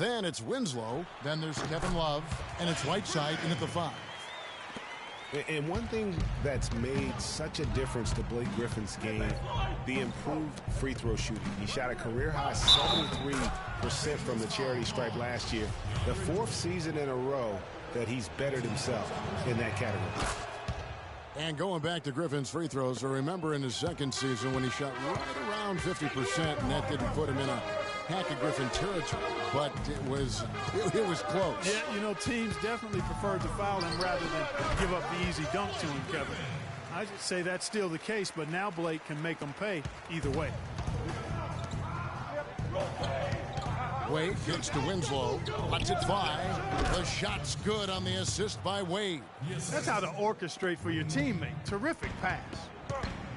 Then it's Winslow. Then there's Kevin Love. And it's Whiteside in at the 5. And one thing that's made such a difference to Blake Griffin's game, the improved free throw shooting. He shot a career-high 73% from the charity stripe last year. The 4th season in a row that he's bettered himself in that category. And going back to Griffin's free throws, I remember in his 2nd season when he shot right around 50%, and that didn't put him in a Hack-a-Griffin territory, but it was close. Yeah, you know, teams definitely preferred to foul him rather than give up the easy dunk to him, Kevin. I should say that's still the case, but now Blake can make them pay either way. Wade kicks to Winslow. Lets it fly. The shot's good on the assist by Wade. That's how to orchestrate for your teammate. Terrific pass.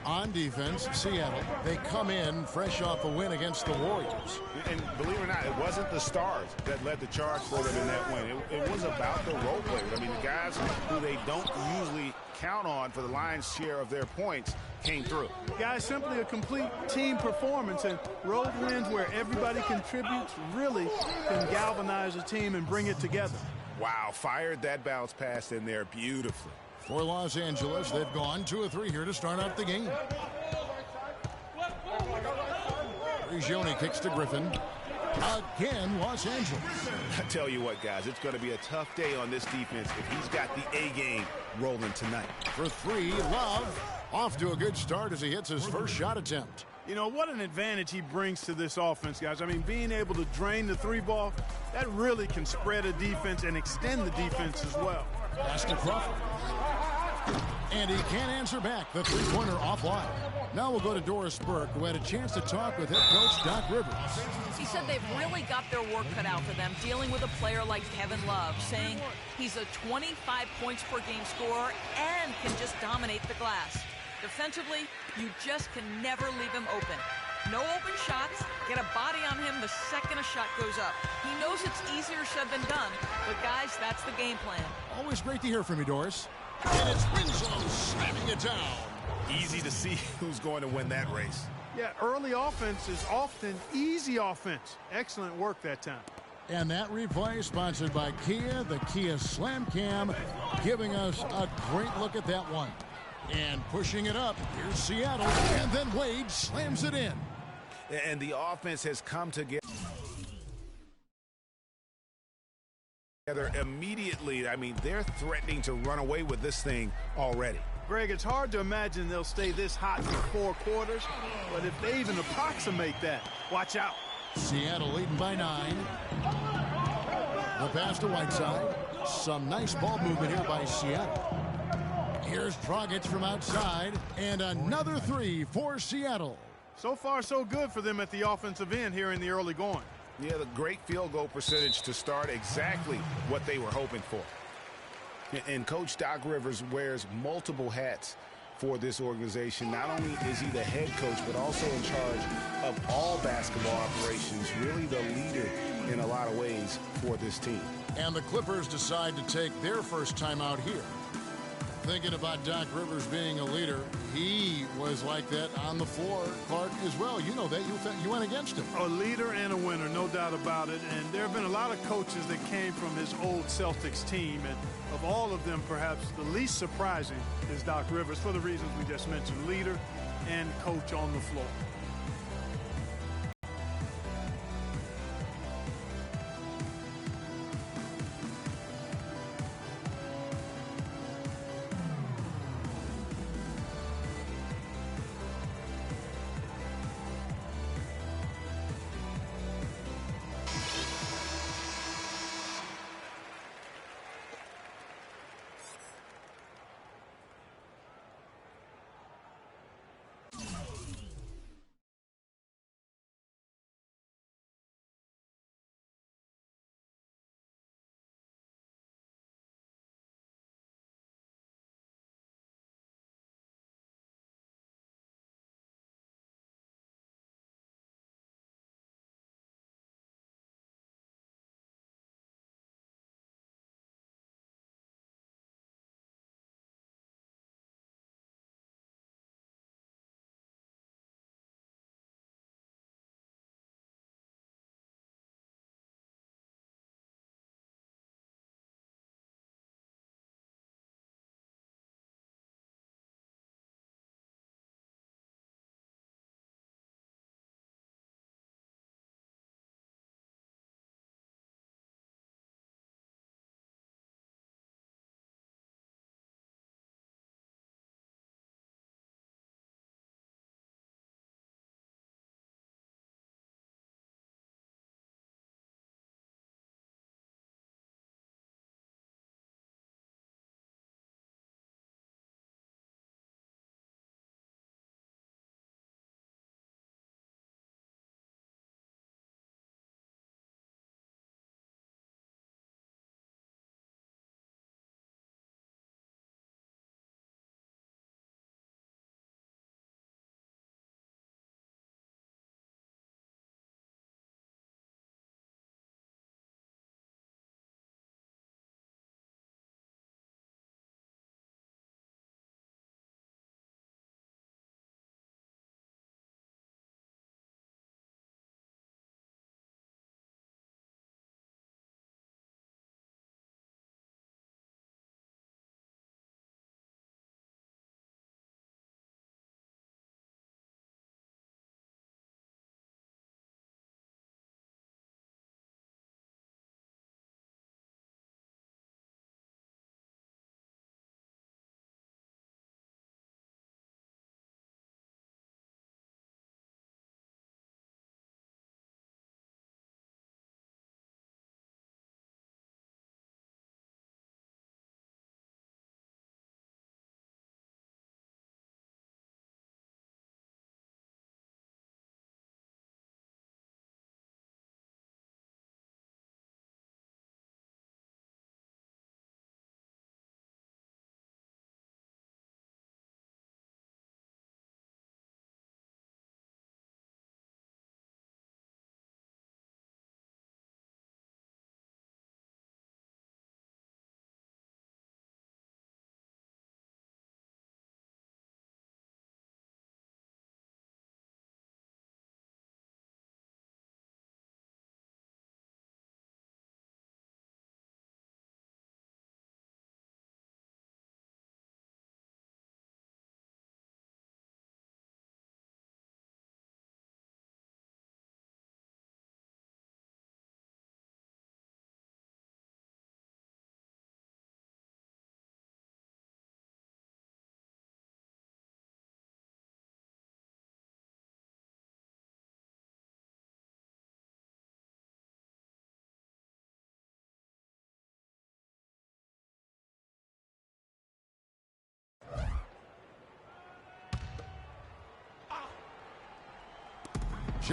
On defense, Seattle, they come in fresh off a win against the Warriors. And believe it or not, it wasn't the stars that led the charge for them in that win. It was about the role players. I mean, the guys who they don't usually count on for the lion's share of their points came through. Guys, simply a complete team performance, and road wins where everybody contributes really can galvanize a team and bring it together. Wow, fired that bounce pass in there beautifully. For Los Angeles, they've gone 2 of 3 here to start out the game. Prigioni kicks to Griffin. Again, Los Angeles. I tell you what, guys, it's going to be a tough day on this defense if he's got the A game rolling tonight. For 3, Love. Off to a good start as he hits his first shot attempt. You know, what an advantage he brings to this offense, guys. I mean, being able to drain the 3-ball, that really can spread a defense and extend the defense as well. Pass to Crawford. And he can't answer back. The 3-pointer offline. Now we'll go to Doris Burke, who had a chance to talk with head coach Doc Rivers. He said they've really got their work cut out for them dealing with a player like Kevin Love, saying he's a 25 points per game scorer and can just dominate the glass. Defensively, you just can never leave him open. No open shots. Get a body on him the second a shot goes up. He knows it's easier said than done, but guys, that's the game plan. Always great to hear from you, Doris. And it's Winslow slamming it down. Easy to see who's going to win that race. Yeah, early offense is often easy offense. Excellent work that time. And that replay sponsored by Kia, the Kia Slam Cam, giving us a great look at that one. And pushing it up, here's Seattle, and then Wade slams it in. And the offense has come together immediately. I mean, they're threatening to run away with this thing already. Greg, it's hard to imagine they'll stay this hot for 4 quarters, but if they even approximate that, watch out. Seattle leading by 9. The pass to Whiteside. Some nice ball movement here by Seattle. Here's Dragic from outside, and another 3 for Seattle. So far, so good for them at the offensive end here in the early going. Yeah, the great field goal percentage to start, exactly what they were hoping for. And Coach Doc Rivers wears multiple hats for this organization. Not only is he the head coach, but also in charge of all basketball operations, really the leader in a lot of ways for this team. And the Clippers decide to take their first time out here. Thinking about Doc Rivers being a leader, he was like that on the floor, Clark, as well. You know that. You went against him. A leader and a winner, no doubt about it. And there have been a lot of coaches that came from his old Celtics team. And of all of them, perhaps the least surprising is Doc Rivers for the reasons we just mentioned, leader and coach on the floor.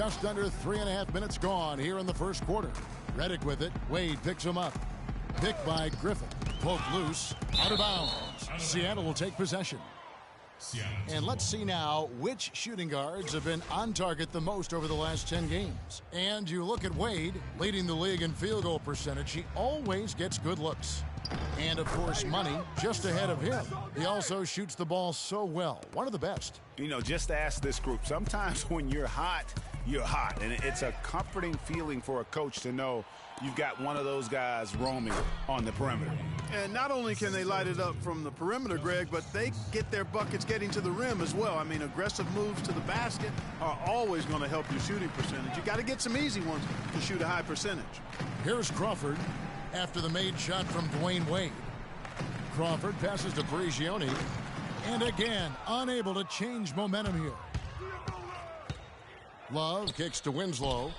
just under 3.5 minutes gone here in the first quarter. Redick with it. Wade picks him up. Picked by Griffin. Poked loose. Out of bounds. Seattle will take possession. And let's see now which shooting guards have been on target the most over the last 10 games. And you look at Wade, leading the league in field goal percentage. He always gets good looks. And, of course, Money just ahead of him. He also shoots the ball so well. One of the best. You know, just ask this group. Sometimes when you're hot, you're hot. And it's a comforting feeling for a coach to know you've got one of those guys roaming on the perimeter. And not only can they light it up from the perimeter, Greg, but they get their buckets getting to the rim as well. I mean, aggressive moves to the basket are always going to help your shooting percentage. You got to get some easy ones to shoot a high percentage. Here's Crawford after the made shot from Dwayne Wade. Crawford passes to Prigioni. And again, unable to change momentum here. Love kicks to Winslow.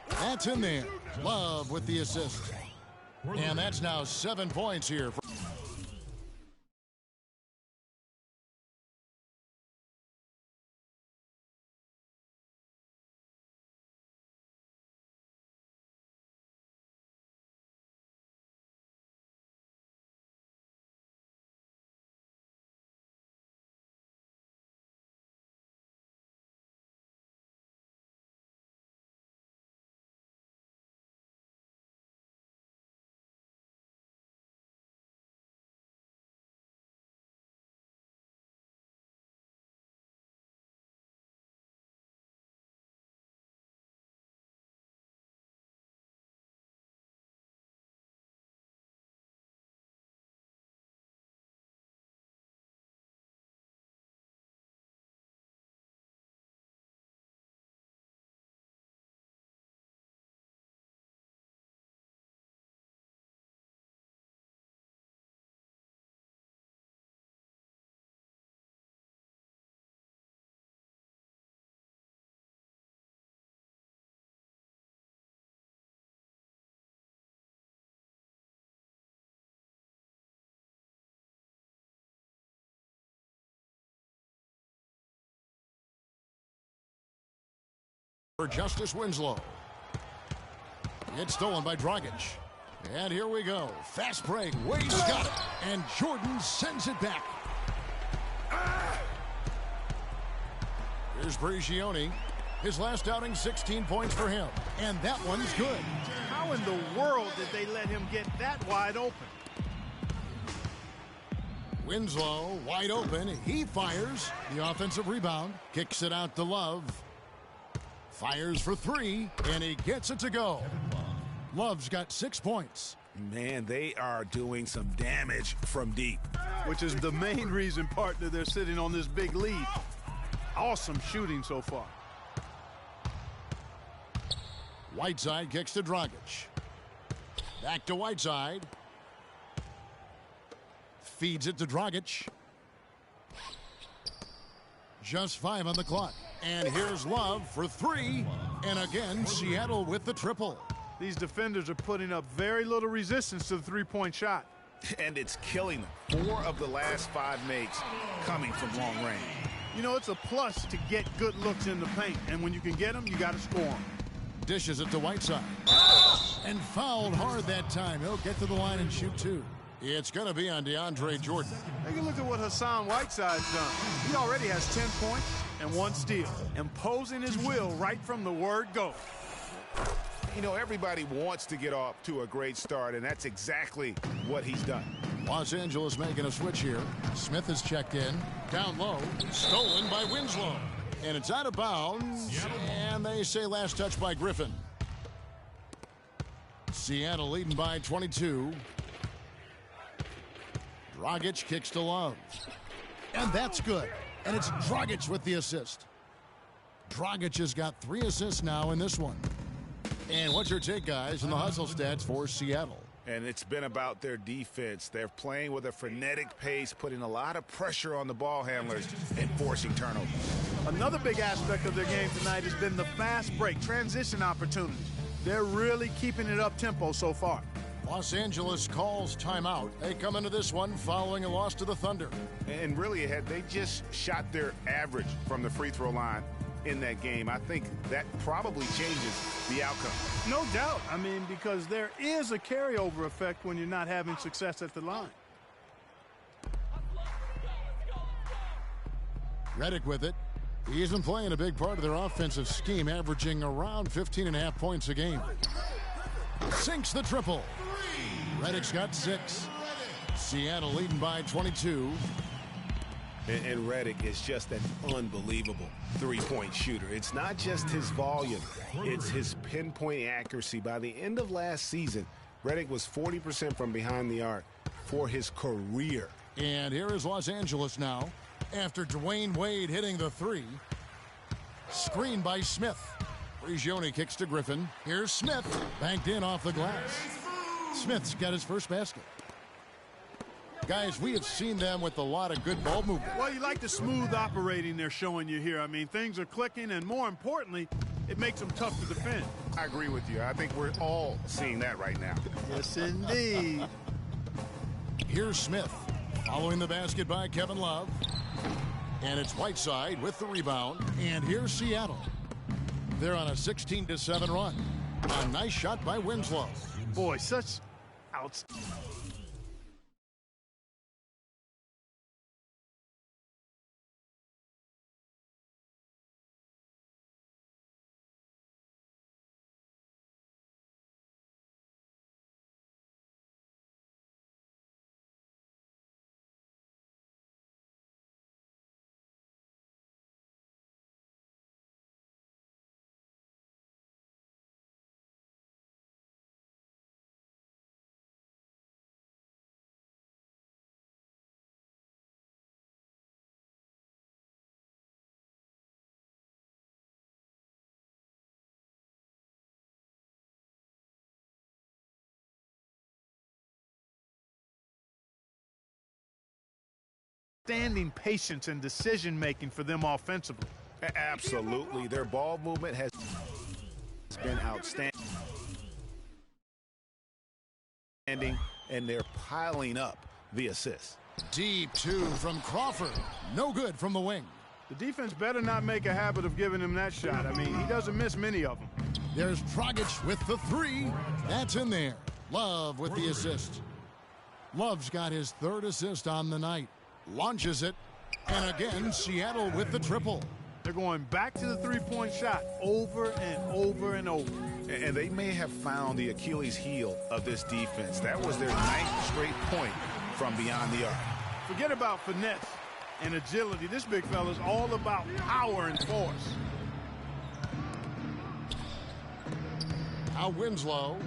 That's in there. Love with the assist. And that's now 7 points here. For Justice Winslow. It's stolen by Dragic. And here we go. Fast break. Wade's got it. And Jordan sends it back. Here's Prigioni. His last outing, 16 points for him. And that one's good. How in the world did they let him get that wide open? Winslow wide open. He fires. The offensive rebound. Kicks it out to Love. Fires for three, and he gets it to go. Love's got 6 points. Man, they are doing some damage from deep. Which is the main reason, partner, they're sitting on this big lead. Awesome shooting so far. Whiteside kicks to Dragic. Back to Whiteside. Feeds it to Dragic. Just 5 on the clock. And here's Love for three. And again, Seattle with the triple. These defenders are putting up very little resistance to the three-point shot. And it's killing them. 4 of the last 5 makes coming from long range. You know, it's a plus to get good looks in the paint. And when you can get them, you got to score them. Dishes it to Whiteside. And fouled hard that time. He'll get to the line and shoot 2. It's going to be on DeAndre Jordan. Take a look at what Hassan Whiteside's done. He already has 10 points and 1 steal, imposing his will right from the word go. You know, everybody wants to get off to a great start, and that's exactly what he's done. Los Angeles making a switch here. Smith is checked in. Down low. Stolen by Winslow. And it's out of bounds. And they say last touch by Griffin. Seattle leading by 22. Dragic kicks to Love. And that's good. And it's Dragic with the assist. Dragic has got 3 assists now in this one. And what's your take, guys, in the hustle stats for Seattle? And it's been about their defense. They're playing with a frenetic pace, putting a lot of pressure on the ball handlers and forcing turnovers. Another big aspect of their game tonight has been the fast break, transition opportunities. They're really keeping it up tempo so far. Los Angeles calls timeout. They come into this one following a loss to the Thunder. And really, had they just shot their average from the free throw line, in that game, I think that probably changes the outcome. No doubt. I mean, because there is a carryover effect when you're not having success at the line. Redick with it. He's been playing a big part of their offensive scheme, averaging around 15.5 points a game. Sinks the triple. Redick's got 6. Seattle leading by 22. And Redick is just an unbelievable three-point shooter. It's not just his volume, it's his pinpoint accuracy. By the end of last season, Redick was 40% from behind the arc for his career. And here is Los Angeles now after Dwayne Wade hitting the 3. Screen by Smith. Prigioni kicks to Griffin. Here's Smith, banked in off the glass. Smith's got his first basket. Guys, we have seen them with a lot of good ball movement. Well, you like the smooth operating they're showing you here. I mean, things are clicking, and more importantly, it makes them tough to defend. I agree with you. I think we're all seeing that right now. Yes, indeed. Here's Smith, following the basket by Kevin Love. And it's Whiteside with the rebound. And here's Seattle. They're on a 16-7 run. A nice shot by Winslow. Boy, such outstanding. Outstanding patience and decision-making for them offensively. Absolutely. Their ball movement has been outstanding. And they're piling up the assists. Deep 2 from Crawford. No good from the wing. The defense better not make a habit of giving him that shot. I mean, he doesn't miss many of them. There's Dragic with the 3. That's in there. Love with the assist. Love's got his 3rd assist on the night. Launches it, and again, Seattle with the triple. They're going back to the three-point shot over and over and over. And they may have found the Achilles heel of this defense. That was their 9th straight point from beyond the arc. Forget about finesse and agility. This big fella's all about power and force. Now Winslow.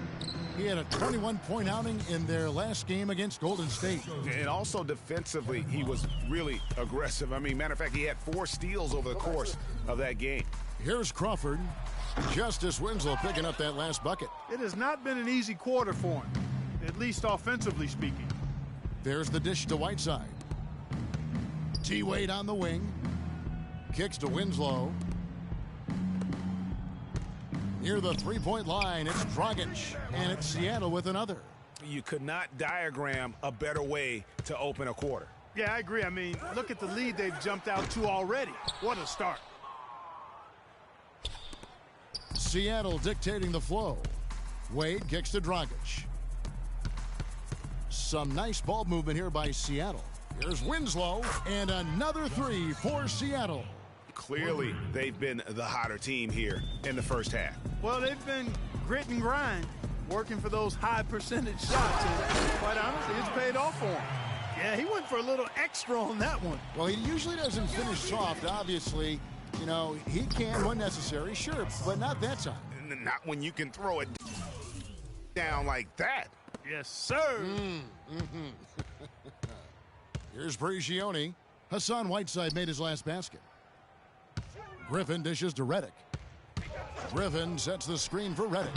He had a 21-point outing in their last game against Golden State. And also defensively, he was really aggressive. I mean, matter of fact, he had 4 steals over the course of that game. Here's Crawford. Justice Winslow picking up that last bucket. It has not been an easy quarter for him, at least offensively speaking. There's the dish to Whiteside. T-Wade on the wing. Kicks to Winslow. Near the three-point line, it's Dragic, and it's Seattle with another. You could not diagram a better way to open a quarter. Yeah, I agree. I mean, look at the lead they've jumped out to already. What a start. Seattle dictating the flow. Wade kicks to Dragic. Some nice ball movement here by Seattle. Here's Winslow, and another 3 for Seattle. Clearly, they've been the hotter team here in the first half. Well, they've been grit and grind, working for those high percentage shots, and quite honestly, it's paid off for him. Yeah, he went for a little extra on that one. Well, he usually doesn't finish soft, obviously. You know, he can when necessary, sure, but not that time. Not when you can throw it down like that. Yes, sir. Here's Prigioni. Hassan Whiteside made his last basket. Griffin dishes to Redick. Griffin sets the screen for Redick.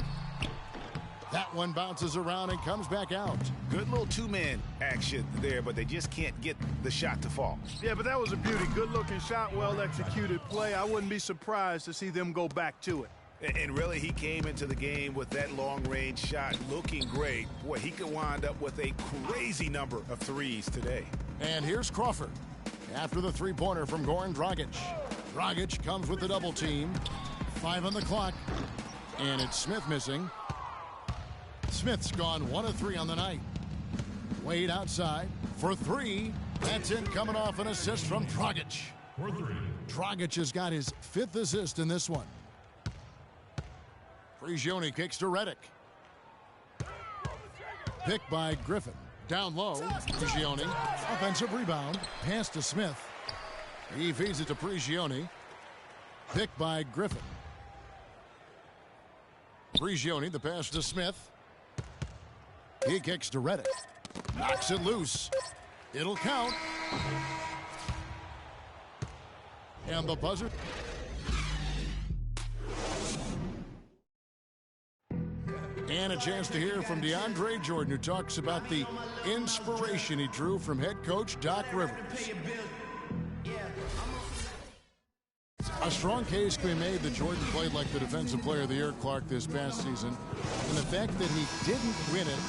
That one bounces around and comes back out. Good little 2-man action there, but they just can't get the shot to fall. Yeah, but that was a beauty. Good-looking shot, well-executed play. I wouldn't be surprised to see them go back to it. And really, he came into the game with that long-range shot looking great. Boy, he could wind up with a crazy number of threes today. And here's Crawford after the three-pointer from Goran Dragic. Dragic comes with the double team. 5 on the clock. And it's Smith missing. Smith's gone 1 of 3 on the night. Wade outside for 3. That's in, coming off an assist from Dragic. Dragic has got his 5th assist in this one. Prigioni kicks to Redick. Picked by Griffin. Down low. Prigioni. Offensive rebound. Pass to Smith. He feeds it to Prigioni. Picked by Griffin. Prigioni, the pass to Smith. He kicks to Redick. Knocks it loose. It'll count. And the buzzer. And a chance to hear from DeAndre Jordan, who talks about the inspiration he drew from head coach Doc Rivers. A strong case can be made that Jordan played like the Defensive Player of the Year, Clark, this past season. And the fact that he didn't win it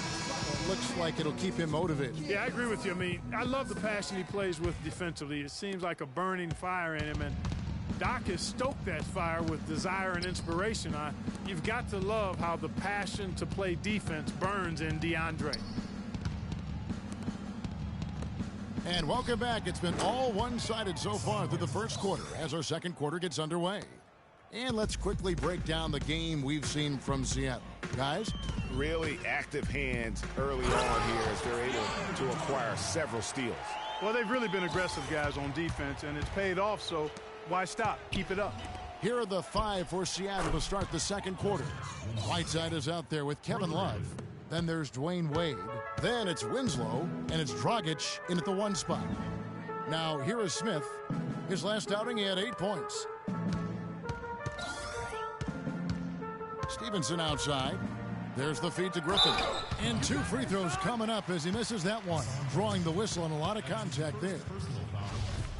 looks like it'll keep him motivated. Yeah, I agree with you. I mean, I love the passion he plays with defensively. It seems like a burning fire in him, and Doc has stoked that fire with desire and inspiration. You've got to love how the passion to play defense burns in DeAndre. And welcome back. It's been all one-sided so far through the first quarter as our second quarter gets underway. And let's quickly break down the game we've seen from Seattle. Guys? Really active hands early on here as they're able to acquire several steals. Well, they've really been aggressive guys on defense, and it's paid off, so why stop? Keep it up. Here are the 5 for Seattle to start the second quarter. Whiteside is out there with Kevin Love. Then there's Dwayne Wade. Then it's Winslow, and it's Dragic in at the 1 spot. Now, here is Smith. His last outing, he had 8 points. Stevenson outside. There's the feed to Griffin. And 2 free throws coming up as he misses that one. Drawing the whistle and a lot of contact there.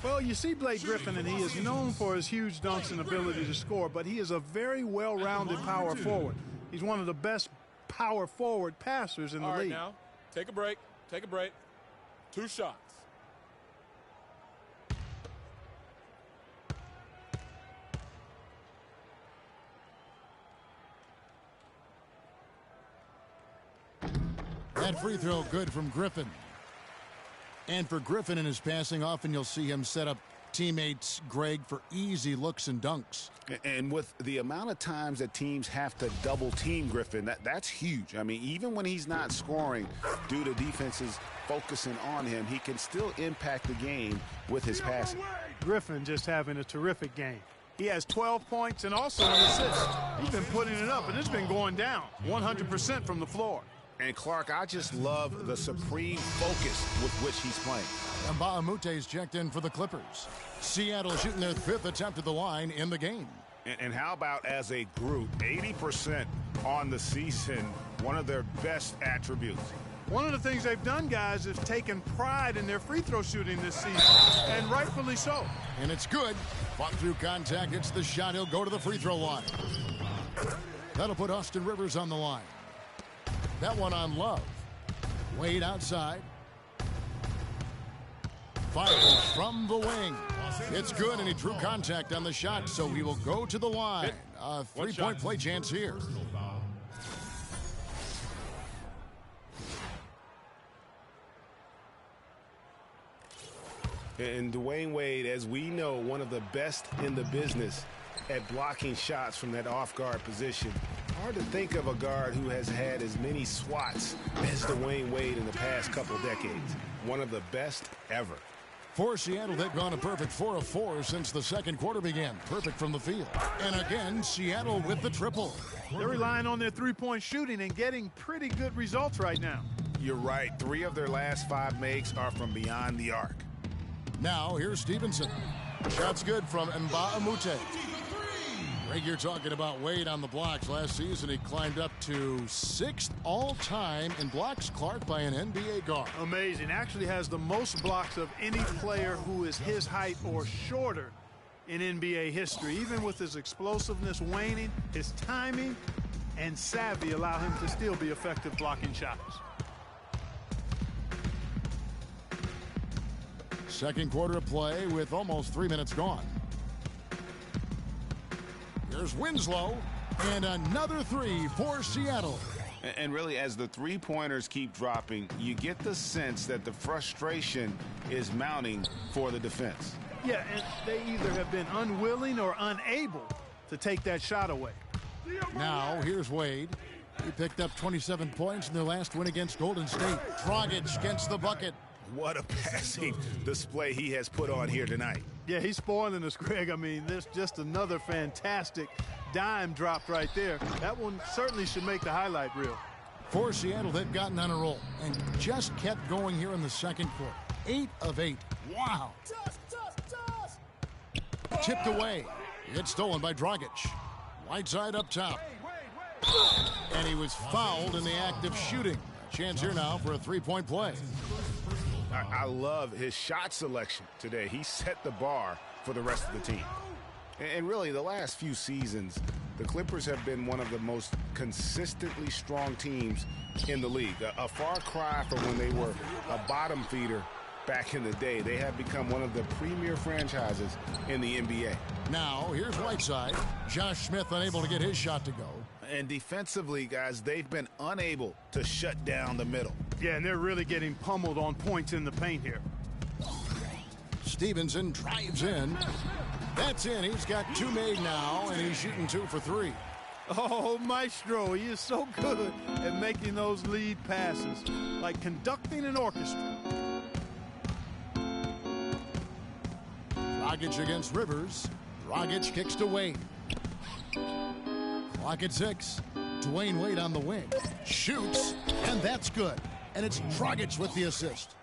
Well, you see Blake Griffin, and he is known for his huge dunks and ability to score, but he is a very well-rounded power forward. He's one of the best power forward passers in the league. All right, now, take a break. Take a break. 2 shots. That free throw good from Griffin. And for Griffin in his passing, often you'll see him set up teammates, Greg, for easy looks and dunks. And with the amount of times that teams have to double team Griffin, that's huge. I mean, even when he's not scoring due to defenses focusing on him, he can still impact the game with his passing. Griffin just having a terrific game. He has 12 points and also an assist. He's been putting it up, and it's been going down 100% from the floor. And Clark, I just love the supreme focus with which he's playing. And Mbaamute's checked in for the Clippers. Seattle shooting their 5th attempt at the line in the game. And how about as a group, 80% on the season, one of their best attributes. One of the things they've done, guys, is taken pride in their free throw shooting this season, and rightfully so. And it's good. Fought through contact, hits the shot, he'll go to the free throw line. That'll put Austin Rivers on the line. That one on Love. Wade outside. Fires from the wing. It's good, and he drew contact on the shot, so he will go to the line. A 3-point play chance here. And Dwayne Wade, as we know, one of the best in the business at blocking shots from that off-guard position. Hard to think of a guard who has had as many swats as Dwayne Wade in the past couple decades. One of the best ever. For Seattle, they've gone a perfect 4 of 4 since the second quarter began. Perfect from the field. And again, Seattle with the triple. They're relying on their three-point shooting and getting pretty good results right now. You're right. 3 of their last 5 makes are from beyond the arc. Now, here's Stevenson. Shots good from Mbaamoute. Greg, you're talking about Wade on the blocks. Last season, he climbed up to 6th all-time in blocks, Clark, by an NBA guard. Amazing. Actually has the most blocks of any player who is his height or shorter in NBA history. Even with his explosiveness waning, his timing and savvy allow him to still be effective blocking shots. Second quarter of play with almost 3 minutes gone. Here's Winslow, and another three for Seattle. And really, as the three-pointers keep dropping, you get the sense that the frustration is mounting for the defense. Yeah, and they either have been unwilling or unable to take that shot away. Now, here's Wade. He picked up 27 points in their last win against Golden State. Dragic gets the bucket. What a passing display he has put on here tonight. Yeah, he's spoiling us, Greg. I mean, there's just another fantastic dime dropped right there. That one certainly should make the highlight reel. For Seattle, they've gotten on a roll and just kept going here in the second quarter. 8 of 8. Wow. Tipped away. It's stolen by Dragic. Whiteside up top. And he was fouled in the act of shooting. A chance here now for a three-point play. I love his shot selection today. He set the bar for the rest of the team. And really, the last few seasons, the Clippers have been one of the most consistently strong teams in the league. A far cry from when they were a bottom feeder back in the day. They have become one of the premier franchises in the NBA. Now, here's Whiteside. Josh Smith unable to get his shot to go. And defensively, guys, they've been unable to shut down the middle. Yeah, and they're really getting pummeled on points in the paint here. Stevenson drives in. That's in. He's got 2 made now, and he's shooting 2 for 3. Oh, Maestro, he is so good at making those lead passes, like conducting an orchestra. Dragic against Rivers. Dragic kicks to Wade. Clock at 6. Dwayne Wade on the wing. Shoots, and that's good. And it's Dragic with the assist.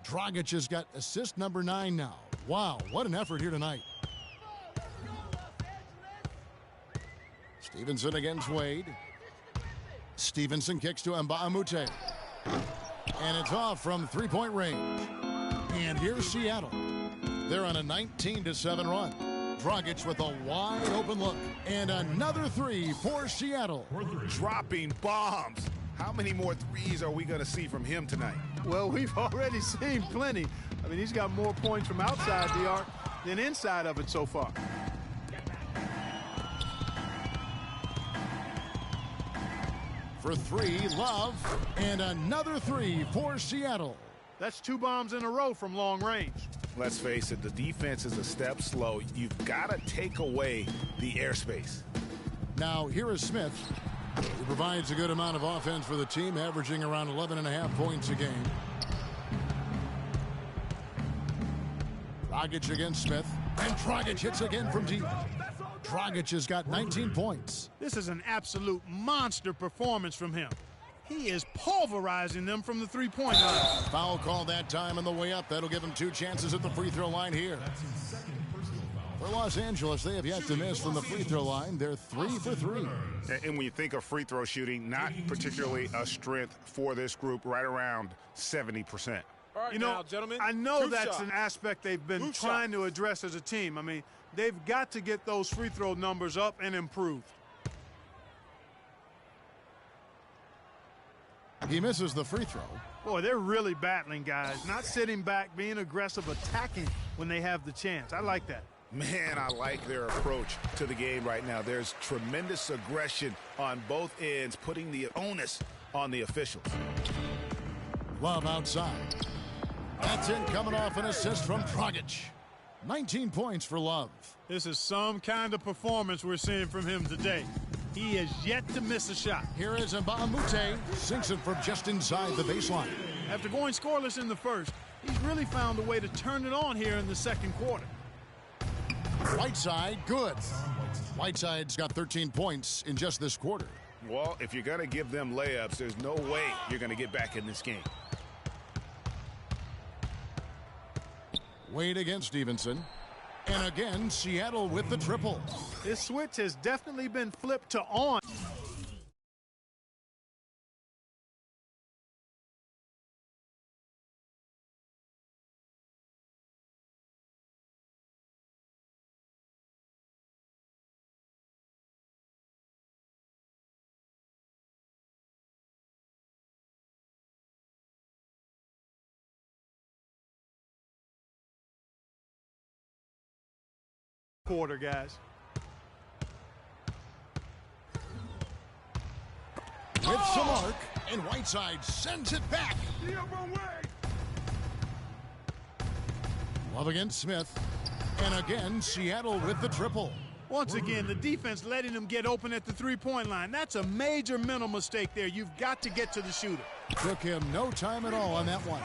Dragic has got assist number 9 now. Wow, what an effort here tonight. Stevenson against Wade. Stevenson kicks to Mbamute. And it's off from three-point range. And here's Seattle. They're on a 19-7 run. Dragic with a wide open look. And another three for Seattle. Dropping bombs. How many more threes are we going to see from him tonight? Well, we've already seen plenty. I mean, he's got more points from outside the arc than inside of it so far. For 3, Love. And another 3 for Seattle. That's 2 bombs in a row from long range. Let's face it, the defense is a step slow. You've got to take away the airspace. Now, here is Smith. He provides a good amount of offense for the team, averaging around 11.5 points a game. Dragic against Smith. And Dragic hits again from deep. Dragic has got 19 points. This is an absolute monster performance from him. He is pulverizing them from the three-point line. Foul call that time on the way up. That'll give him 2 chances at the free throw line here. For Los Angeles, they have yet to miss from the free throw line. They're 3 for 3. And when you think of free throw shooting, not particularly a strength for this group, right around 70%. All right, You know, now, gentlemen, I know two that's shots. an aspect they've been Two trying to shots. address as a team. I mean, they've got to get those free throw numbers up and improved. He misses the free throw. Boy, they're really battling, guys. Not sitting back, being aggressive, attacking when they have the chance. I like that. Man, I like their approach to the game right now. There's tremendous aggression on both ends, putting the onus on the officials. Love outside. That's in, coming off an assist from Dragic. 19 points for Love. This is some kind of performance we're seeing from him today. He has yet to miss a shot. Here is Mbamute. Sinks it from just inside the baseline. After going scoreless in the first, he's really found a way to turn it on here in the second quarter. Whiteside, good. Whiteside's got 13 points in just this quarter. Well, if you're going to give them layups, there's no way you're going to get back in this game. Wade against Stevenson. And again, Seattle with the triple. This switch has definitely been flipped to on. Quarter, guys. with some arc, and Whiteside sends it back. Love against Smith, and again, Seattle with the triple. Once again, the defense letting them get open at the three-point line. That's a major mental mistake there. You've got to get to the shooter. Took him no time at all on that one.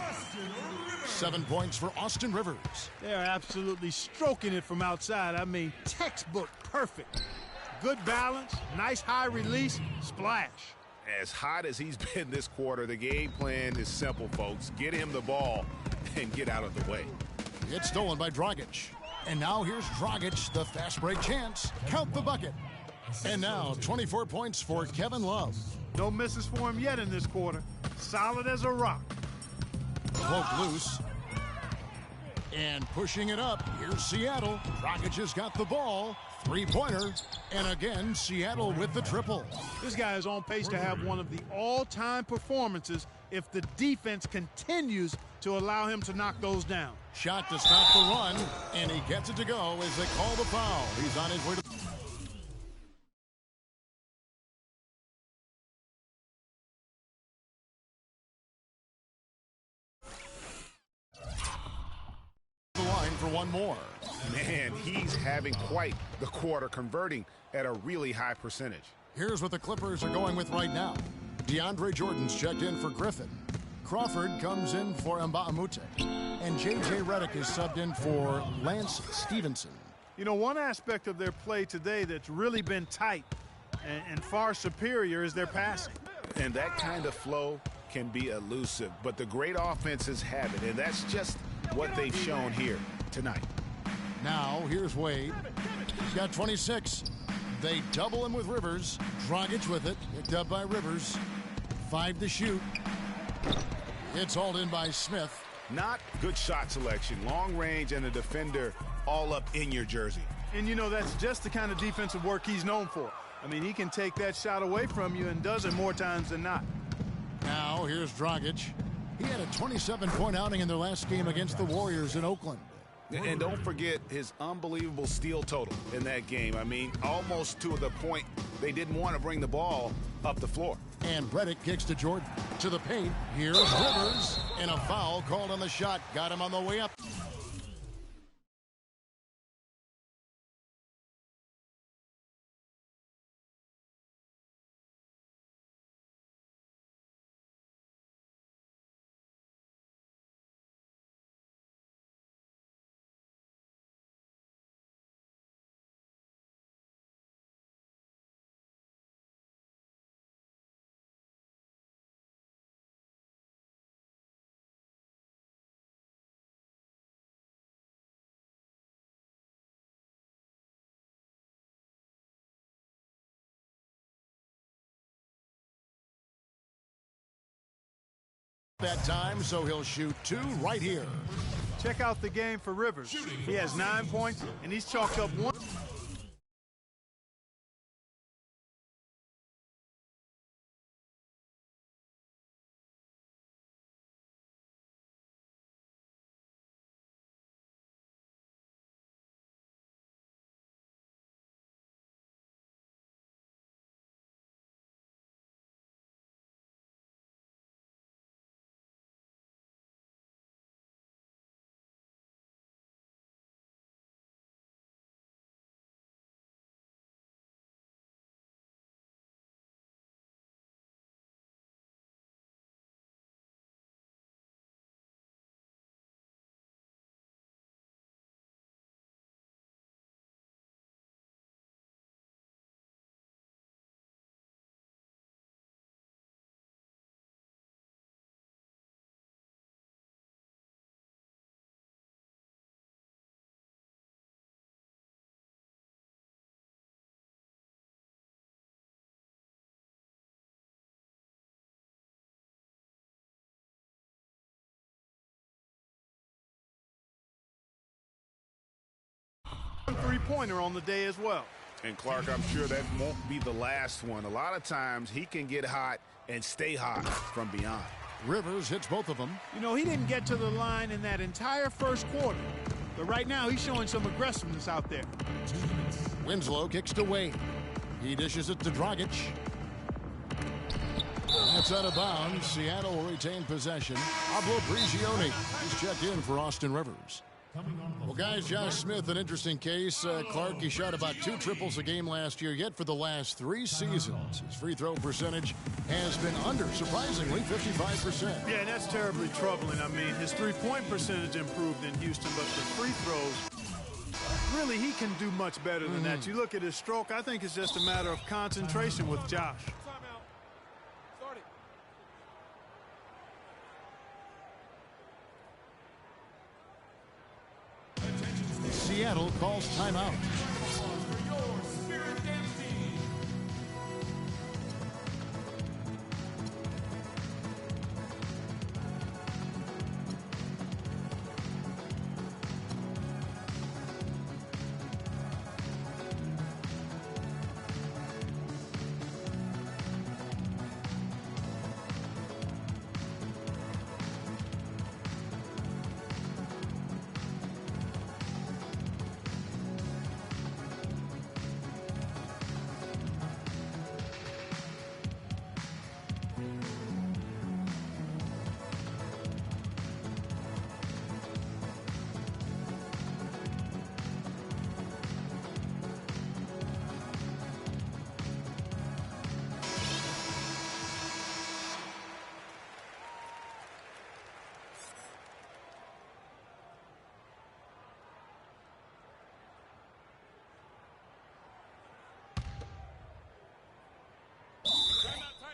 7 points for Austin Rivers. They're absolutely stroking it from outside. I mean, textbook perfect. Good balance, nice high release, splash. As hot as he's been this quarter, the game plan is simple, folks. Get him the ball and get out of the way. It's stolen by Dragic. And now here's Dragic, the fast break chance. Count the bucket. And now 24 points for Kevin Love. No misses for him yet in this quarter. Solid as a rock. Poke loose. And pushing it up, here's Seattle. Dragic has got the ball. Three-pointer. And again, Seattle with the triple. This guy is on pace to have one of the all-time performances if the defense continues to allow him to knock those down. Shot to stop the run, and he gets it to go as they call the foul. He's on his way to the line for one more. Man, he's having quite the quarter, converting at a really high percentage. Here's what the Clippers are going with right now. DeAndre Jordan's checked in for Griffin. Crawford comes in for Mbamute. And J.J. Redick is subbed in for Lance Stevenson. You know, one aspect of their play today that's really been tight and far superior is their passing. And that kind of flow can be elusive, but the great offenses have it, and that's just what they've shown here tonight. Now, here's Wade. He's got 26. They double him with Rivers. Dragic with it. Picked up by Rivers. 5 to shoot. It's hauled in by Smith. Not good shot selection. Long range and a defender all up in your jersey. And, you know, that's just the kind of defensive work he's known for. I mean, he can take that shot away from you and does it more times than not. Now, here's Dragic. He had a 27-point outing in their last game against the Warriors in Oakland. And don't forget his unbelievable steal total in that game. I mean, almost to the point they didn't want to bring the ball up the floor. And Redick kicks to Jordan. To the paint. Here's Rivers. And a foul called on the shot. Got him on the way up. That time, so he'll shoot 2 right here. Check out the game for Rivers. He has 9 points, and he's chalked up 1. Three-pointer on the day as well. And Clark, I'm sure that won't be the last one. A lot of times he can get hot and stay hot from beyond. Rivers hits both of them. You know, he didn't get to the line in that entire first quarter. But right now he's showing some aggressiveness out there. Winslow kicks to Wade. He dishes it to Dragic. That's out of bounds. Seattle will retain possession. Pablo Prigioni, he's checked in for Austin Rivers. Well, guys, Josh Smith, an interesting case. Clark, he shot about 2 triples a game last year, yet for the last 3 seasons, his free throw percentage has been under, surprisingly, 55%. Yeah, and that's terribly troubling. I mean, his three-point percentage improved in Houston, but the free throws, really, he can do much better than that. You look at his stroke, I think it's just a matter of concentration with Josh. Seattle calls timeout.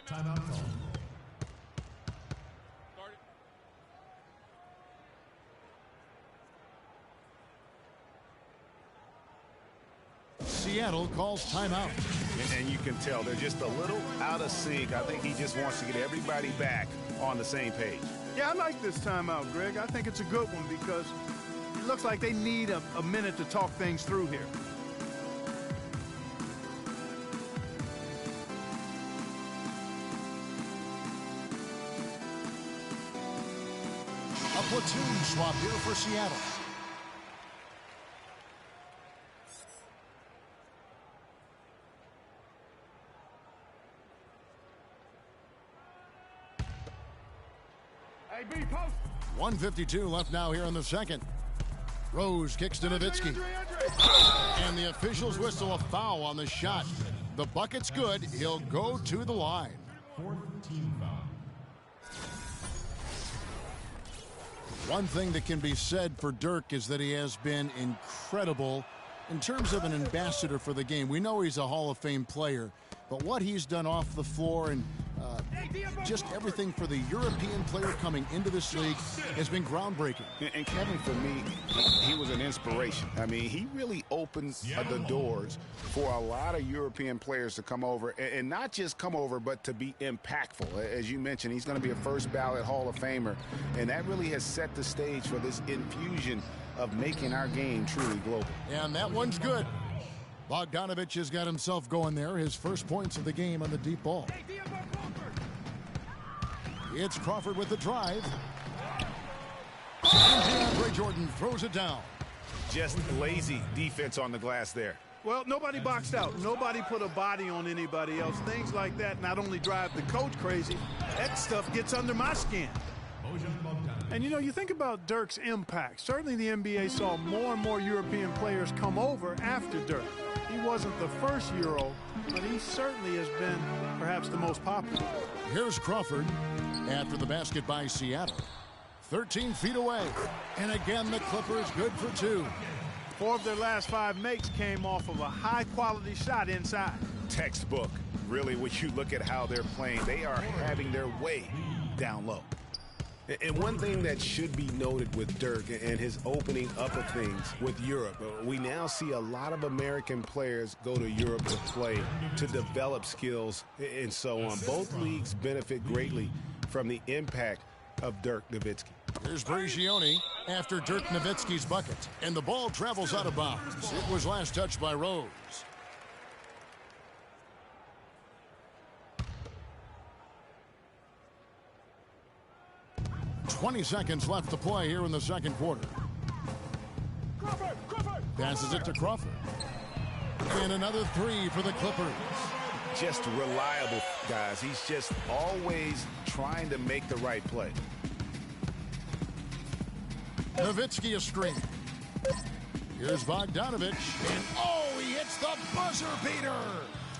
Timeout call. Seattle calls timeout. And you can tell they're just a little out of sync. I think he just wants to get everybody back on the same page. Yeah, I like this timeout, Greg. I think it's a good one because it looks like they need a minute to talk things through here. A platoon swap here for Seattle. Hey, B, post. 1:52 left now here in the second. Rose kicks to Nowitzki. And the officials whistle a foul on the shot. The bucket's good. He'll go to the line. 4th team foul. One thing that can be said for Dirk is that he has been incredible in terms of an ambassador for the game. We know he's a Hall of Fame player, but what he's done off the floor and just everything for the European player coming into this league has been groundbreaking. And Kevin, for me, he was an inspiration. I mean, he really opened the doors for a lot of European players to come over, and not just come over, but to be impactful. As you mentioned, he's going to be a first ballot Hall of Famer, and that really has set the stage for this infusion of making our game truly global. And that one's good. Bogdanovic has got himself going there. His first points of the game on the deep ball. It's Crawford with the drive. And DeAndre Jordan throws it down. Just lazy defense on the glass there. Well, nobody boxed out. Nobody put a body on anybody else. Things like that not only drive the coach crazy, that stuff gets under my skin. And, you know, you think about Dirk's impact. Certainly the NBA saw more and more European players come over after Dirk. He wasn't the first Euro, but he certainly has been perhaps the most popular. Here's Crawford after the basket by Seattle. 13 feet away. And again, the Clippers good for 2. 4 of their last 5 makes came off of a high-quality shot inside. Textbook. Really, when you look at how they're playing, they are having their way down low. And one thing that should be noted with Dirk and his opening up of things with Europe, we now see a lot of American players go to Europe to play, to develop skills, and so on. Both leagues benefit greatly from the impact of Dirk Nowitzki. Here's Prigioni after Dirk Nowitzki's bucket. And the ball travels out of bounds. It was last touched by Rose. 20 seconds left to play here in the second quarter. Passes it to Crawford. And another 3 for the Clippers. just reliable, guys. He's just always trying to make the right play. Nowitzki a screen. Here's Bogdanovich. And oh, he hits the buzzer beater.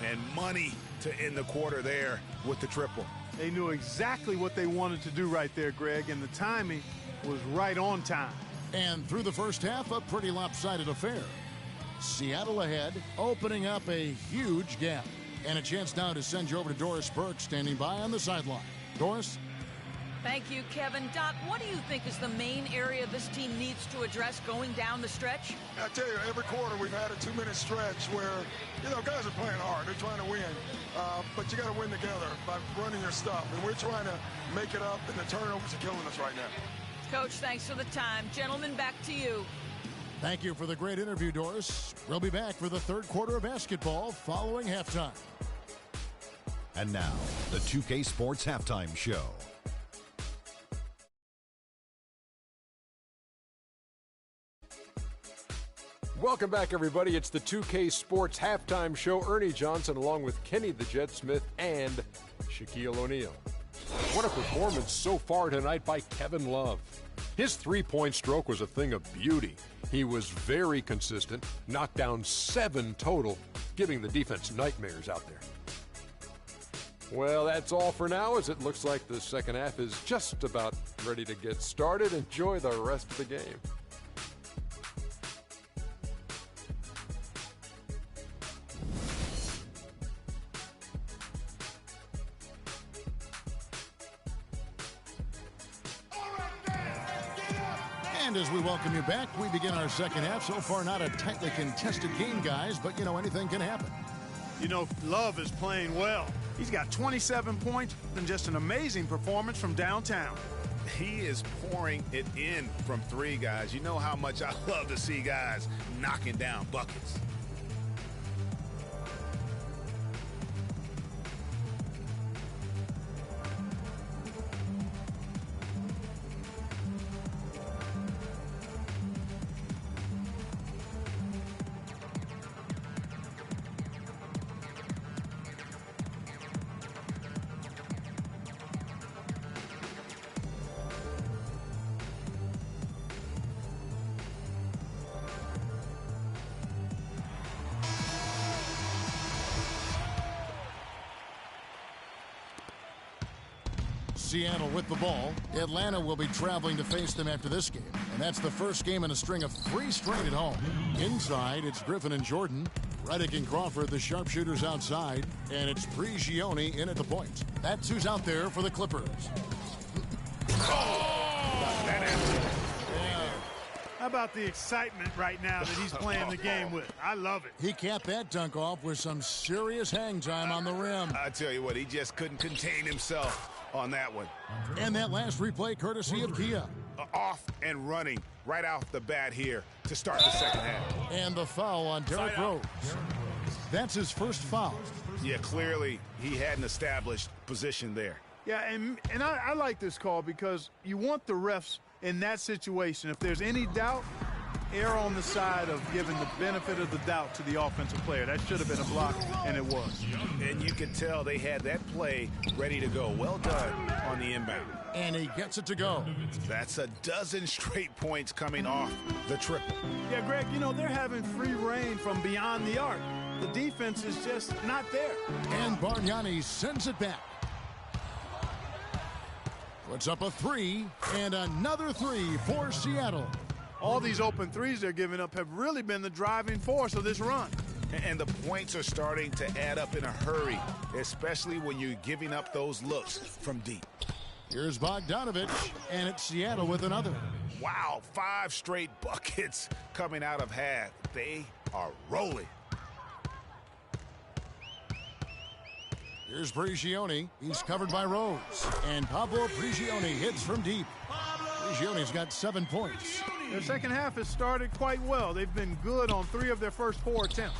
And money to end the quarter there with the triple. They knew exactly what they wanted to do right there, Greg, and the timing was right on time. And through the first half, a pretty lopsided affair. Seattle ahead, opening up a huge gap. And a chance now to send you over to Doris Burke, standing by on the sideline. Doris? Thank you, Kevin. Dot, what do you think is the main area this team needs to address going down the stretch? I tell you, every quarter we've had a 2-minute stretch where, guys are playing hard. They're trying to win. But you got to win together by running your stuff. And we're trying to make it up, and the turnovers are killing us right now. Coach, thanks for the time. Gentlemen, back to you. Thank you for the great interview, Doris. We'll be back for the third quarter of basketball following halftime. And now, the 2K Sports Halftime Show. Welcome back, everybody. It's the 2K Sports Halftime Show. Ernie Johnson along with Kenny the Jet Smith and Shaquille O'Neal. What a performance so far tonight by Kevin Love. His three-point stroke was a thing of beauty. He was very consistent, knocked down 7 total, giving the defense nightmares out there. Well, that's all for now, as it looks like the second half is just about ready to get started. Enjoy the rest of the game. And as we welcome you back, we begin our second half. So far, not a tightly contested game, guys, but, anything can happen. Love is playing well. He's got 27 points and just an amazing performance from downtown. He is pouring it in from 3, guys. You know how much I love to see guys knocking down buckets. Seattle with the ball. Atlanta will be traveling to face them after this game. And that's the first game in a string of 3 straight at home. Inside, it's Griffin and Jordan. Redick and Crawford, the sharpshooters outside. And it's Prigioni in at the point. That's who's out there for the Clippers. How about the excitement right now that he's playing the game with? I love it. He capped that dunk off with some serious hang time on the rim. I tell you what, he just couldn't contain himself on that one. And that last replay courtesy of Kia. Off and running right off the bat here to start the second half. And the foul on Derrick Rose. That's his first foul. Yeah, clearly he had an established position there. Yeah, and I like this call because you want the refs in that situation. If there's any doubt, err on the side of giving the benefit of the doubt to the offensive player. That should have been a block, and it was. And you can tell they had that play ready to go. Well done on the inbound. And he gets it to go. That's a dozen straight points coming off the triple. Yeah, Greg, they're having free reign from beyond the arc. The defense is just not there. And Bargnani sends it back. Puts up a 3, and another 3 for Seattle. All these open threes they're giving up have really been the driving force of this run. And the points are starting to add up in a hurry, especially when you're giving up those looks from deep. Here's Bogdanovich, and it's Seattle with another. Wow, 5 straight buckets coming out of half. They are rolling. Here's Prigioni. He's covered by Rose. And Pablo Prigioni hits from deep. Prigioni's got 7 points. Their second half has started quite well. They've been good on 3 of their first 4 attempts.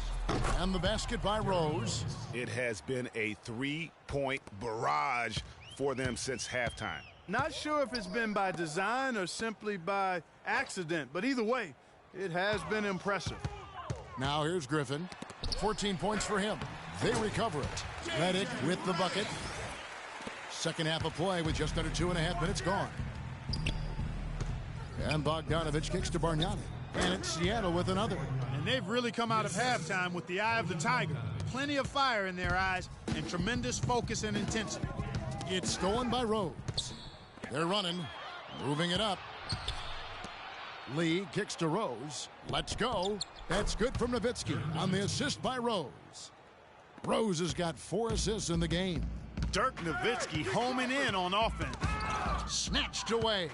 And the basket by Rose. It has been a 3-point barrage for them since halftime. Not sure if it's been by design or simply by accident, but either way, it has been impressive. Now here's Griffin. 14 points for him. They recover it. Redick with the bucket. Second half of play with just under 2.5 minutes gone. And Bogdanovich kicks to Bargnani. And it's Seattle with another. And they've really come out of halftime with the eye of the tiger. Plenty of fire in their eyes and tremendous focus and intensity. It's stolen by Rose. They're running, moving it up. Lee kicks to Rose. Let's go. That's good from Nowitzki on the assist by Rose. Rose has got 4 assists in the game. Dirk Nowitzki homing in on offense. Snatched away.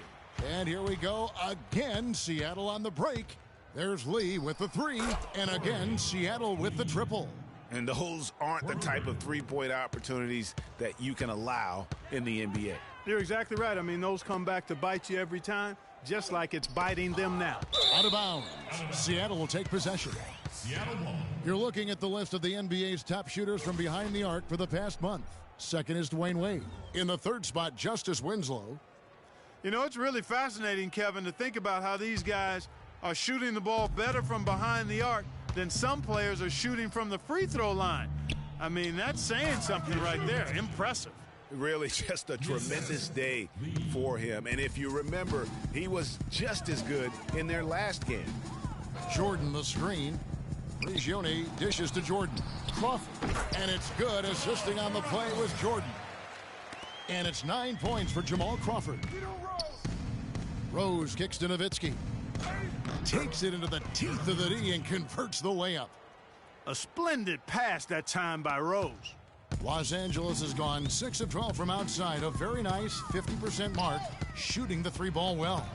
And here we go again. Seattle on the break. There's Lee with the 3. And again, Seattle with the triple. And those aren't the type of three-point opportunities that you can allow in the NBA. You're exactly right. I mean, those come back to bite you every time, just like it's biting them now. Out of bounds. Seattle will take possession. You're looking at the list of the NBA's top shooters from behind the arc for the past month. Second is Dwayne Wade. In the third spot, Justice Winslow. You know, it's really fascinating, Kevin, to think about how these guys are shooting the ball better from behind the arc than some players are shooting from the free throw line. I mean, that's saying something right there. Impressive. Really just a tremendous day for him. And if you remember, he was just as good in their last game. Jordan the screen. Prigioni dishes to Jordan. Crawford. And it's good. Assisting on the play was Jordan. And it's 9 points for Jamal Crawford. Rose kicks to Nowitzki. Takes it into the teeth of the D and converts the layup. A splendid pass that time by Rose. Los Angeles has gone 6 of 12 from outside. A very nice 50% mark, shooting the 3-ball well.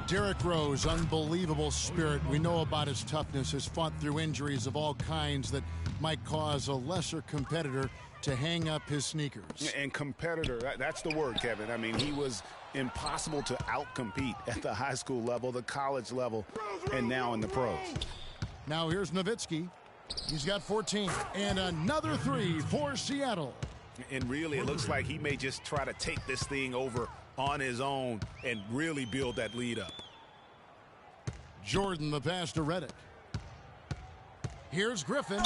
Derrick Rose, unbelievable spirit. We know about his toughness, has fought through injuries of all kinds that might cause a lesser competitor to hang up his sneakers. And competitor, that's the word, Kevin. I mean, he was impossible to outcompete at the high school level, the college level, and now in the pros. Now here's Nowitzki. He's got 14. And another 3 for Seattle. And really, it looks like he may just try to take this thing over on his own and really build that lead up. Jordan the pass to Redick. Here's Griffin.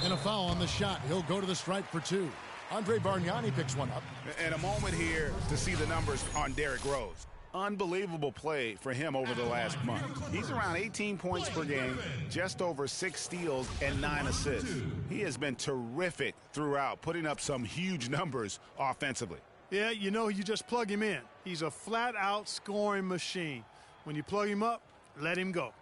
And a foul on the shot. He'll go to the stripe for 2. Andre Bargnani picks one up. And a moment here to see the numbers on Derrick Rose. Unbelievable play for him over the last month. He's around 18 points per game, just over 6 steals and 9 assists. He has been terrific throughout, putting up some huge numbers offensively. Yeah, you know, you just plug him in. He's a flat-out scoring machine. When you plug him up, let him go.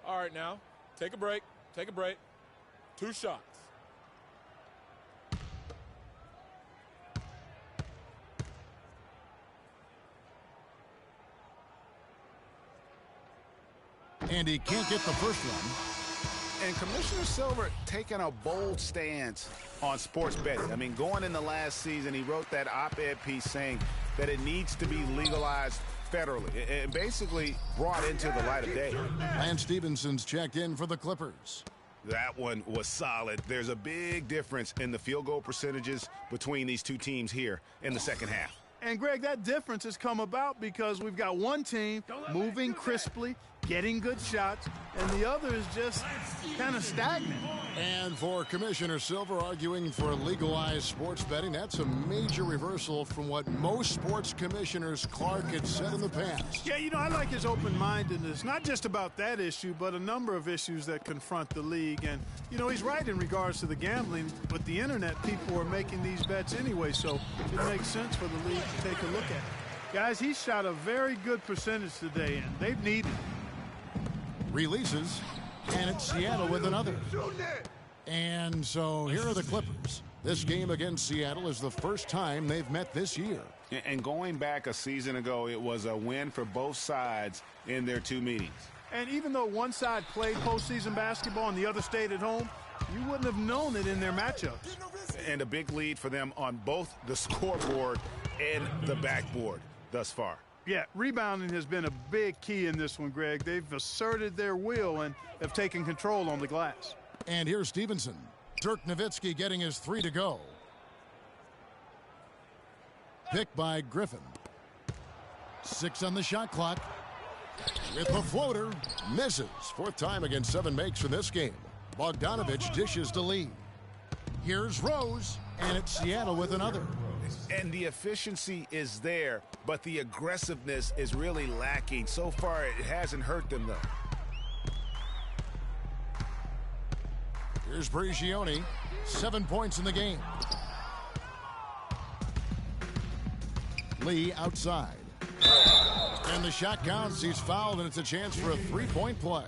All right, now, take a break. Take a break. 2 shots. And he can't get the first one. And Commissioner Silver taking a bold stance on sports betting. I mean, going in the last season, he wrote that op-ed piece saying that it needs to be legalized federally and basically brought into the light of day. Lance Stephenson's checked in for the Clippers. That one was solid. There's a big difference in the field goal percentages between these two teams here in the second half. And, Greg, that difference has come about because we've got one team moving crisply, getting good shots, and the other is just kind of stagnant. And for Commissioner Silver arguing for legalized sports betting, that's a major reversal from what most sports commissioners Clark had said in the past. Yeah, you know, I like his open-mindedness, not just about that issue, but a number of issues that confront the league. And, you know, he's right in regards to the gambling. With the Internet, people are making these bets anyway, so it makes sense for the league to take a look at it. Guys, he shot a very good percentage today, and they've needed it. Releases, and it's Seattle with another. And so here are the Clippers. This game against Seattle is the first time they've met this year. And going back a season ago, it was a win for both sides in their 2 meetings. And even though one side played postseason basketball and the other stayed at home, you wouldn't have known it in their matchups. And a big lead for them on both the scoreboard and the backboard thus far. Yeah, rebounding has been a big key in this one, Greg. They've asserted their will and have taken control on the glass. And here's Stevenson. Dirk Nowitzki getting his 3 to go. Picked by Griffin. 6 on the shot clock. With the floater, misses. 4th time against 7 makes for this game. Bogdanovich dishes to Lee. Here's Rose, and it's Seattle with another. And the efficiency is there, but the aggressiveness is really lacking. So far, it hasn't hurt them, though. Here's Prigioni, 7 points in the game. Lee outside. And the shot counts. He's fouled, and it's a chance for a 3-point play.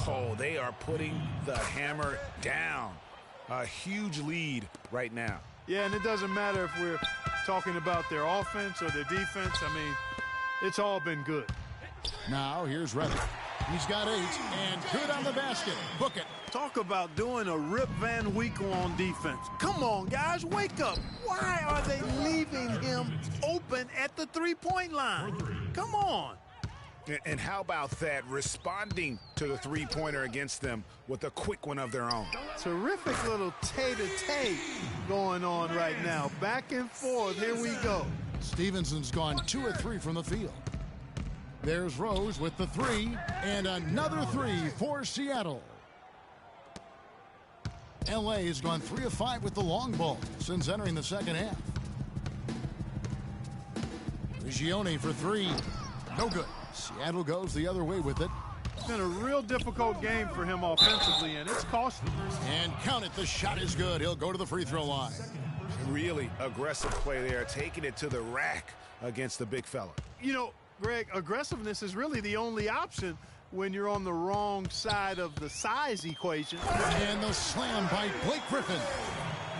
Oh, they are putting the hammer down. A huge lead right now. Yeah, and it doesn't matter if we're talking about their offense or their defense. I mean, it's all been good. Now, here's Redick. He's got 8, and good on the basket. Book it. Talk about doing a Rip Van Winkle on defense. Come on, guys, wake up. Why are they leaving him open at the three-point line? Come on. And how about that, responding to the three-pointer against them with a quick one of their own. Terrific little tay-to-tay going on right now. Back and forth. Here we go. Stevenson's gone 2 of 3 from the field. There's Rose with the 3, and another 3 for Seattle. L.A. has gone 3 of 5 with the long ball since entering the second half. Prigioni for 3. No good. Seattle goes the other way with it. It's been a real difficult game for him offensively, and it's costly. And count it, the shot is good. He'll go to the free throw line. Really aggressive play there, taking it to the rack against the big fella. You know, Greg, aggressiveness is really the only option when you're on the wrong side of the size equation. And the slam by Blake Griffin.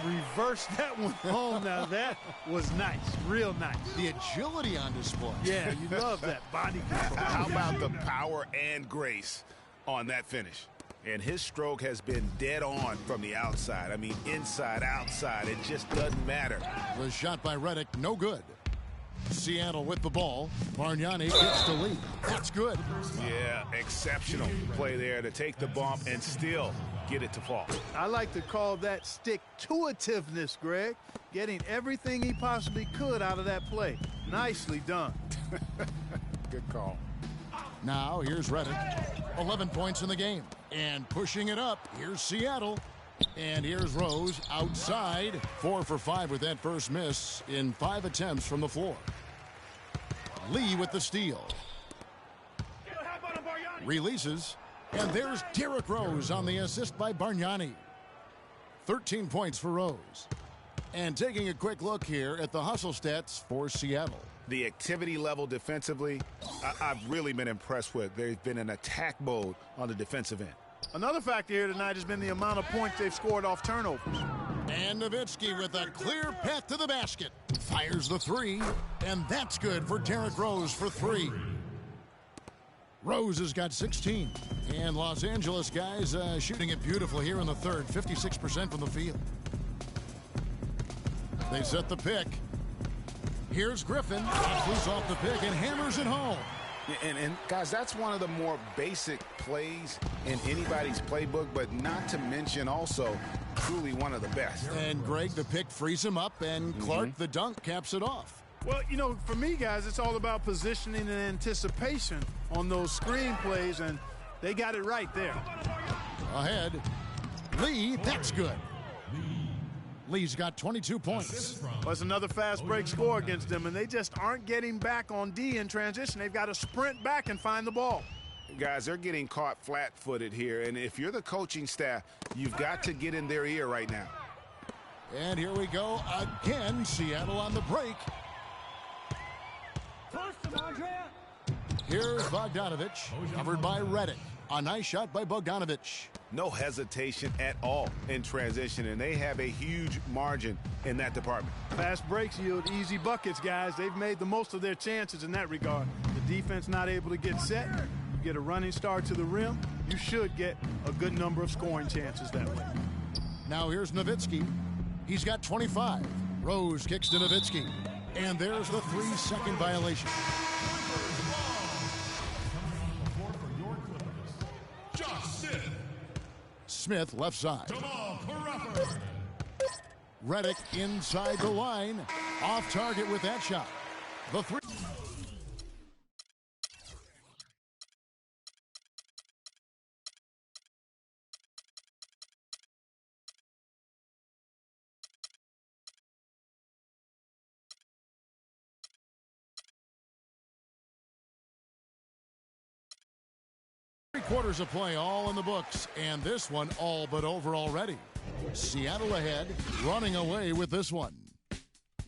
Reverse that one home. Now that was nice, real nice. The agility on display. Yeah, you love that body control. How about the power and grace on that finish? And his stroke has been dead on from the outside. I mean, inside, outside, it just doesn't matter. The shot by Redick, no good. Seattle with the ball. Bargnani gets the lead. That's good. Yeah, exceptional play there to take the bump and still get it to fall. I like to call that stick-to-itiveness, Greg. Getting everything he possibly could out of that play. Nicely done. Good call. Now, here's Redick. 11 points in the game. And pushing it up, here's Seattle. And here's Rose outside. 4 for 5 with that first miss in 5 attempts from the floor. Lee with the steal. Releases. And there's Derrick Rose on the assist by Bargnani. 13 points for Rose. And taking a quick look here at the hustle stats for Seattle. The activity level defensively, I've really been impressed with. There's been an attack mode on the defensive end. Another factor here tonight has been the amount of points they've scored off turnovers. And Nowitzki with a clear path to the basket. Fires the 3, and that's good for Derrick Rose for 3. Rose has got 16. And Los Angeles guys shooting it beautiful here in the third. 56% from the field. They set the pick. Here's Griffin. Loose off the pick and hammers it home. And guys, that's one of the more basic plays in anybody's playbook, but not to mention also truly one of the best. And Greg, the pick frees him up, and Clark, the dunk, caps it off. Well, you know, for me, guys, it's all about positioning and anticipation on those screen plays, and they got it right there. Ahead. Lee, that's good. Lee's got 22 points. Well, it's another fast break score against them, and they just aren't getting back on D in transition. They've got to sprint back and find the ball. Guys, they're getting caught flat-footed here, and if you're the coaching staff, you've got to get in their ear right now. And here we go again. Seattle on the break. Here's Bogdanovich, covered by Redick. A nice shot by Bogdanovich. No hesitation at all in transition, and they have a huge margin in that department. Fast breaks yield easy buckets, guys. They've made the most of their chances in that regard. The defense not able to get set. You get a running start to the rim, you should get a good number of scoring chances that way. Now here's Nowitzki. He's got 25. Rose kicks to Nowitzki. And there's the 3-second violation. Smith left side. Reddick inside the line. Off target with that shot. The three. Quarters of play all in the books, and this one all but over already. Seattle ahead, running away with this one.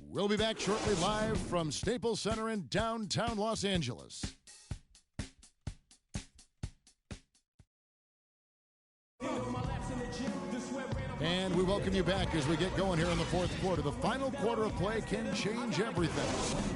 We'll be back shortly live from Staples Center in downtown Los Angeles. And we welcome you back as we get going here in the fourth quarter. The final quarter of play can change everything.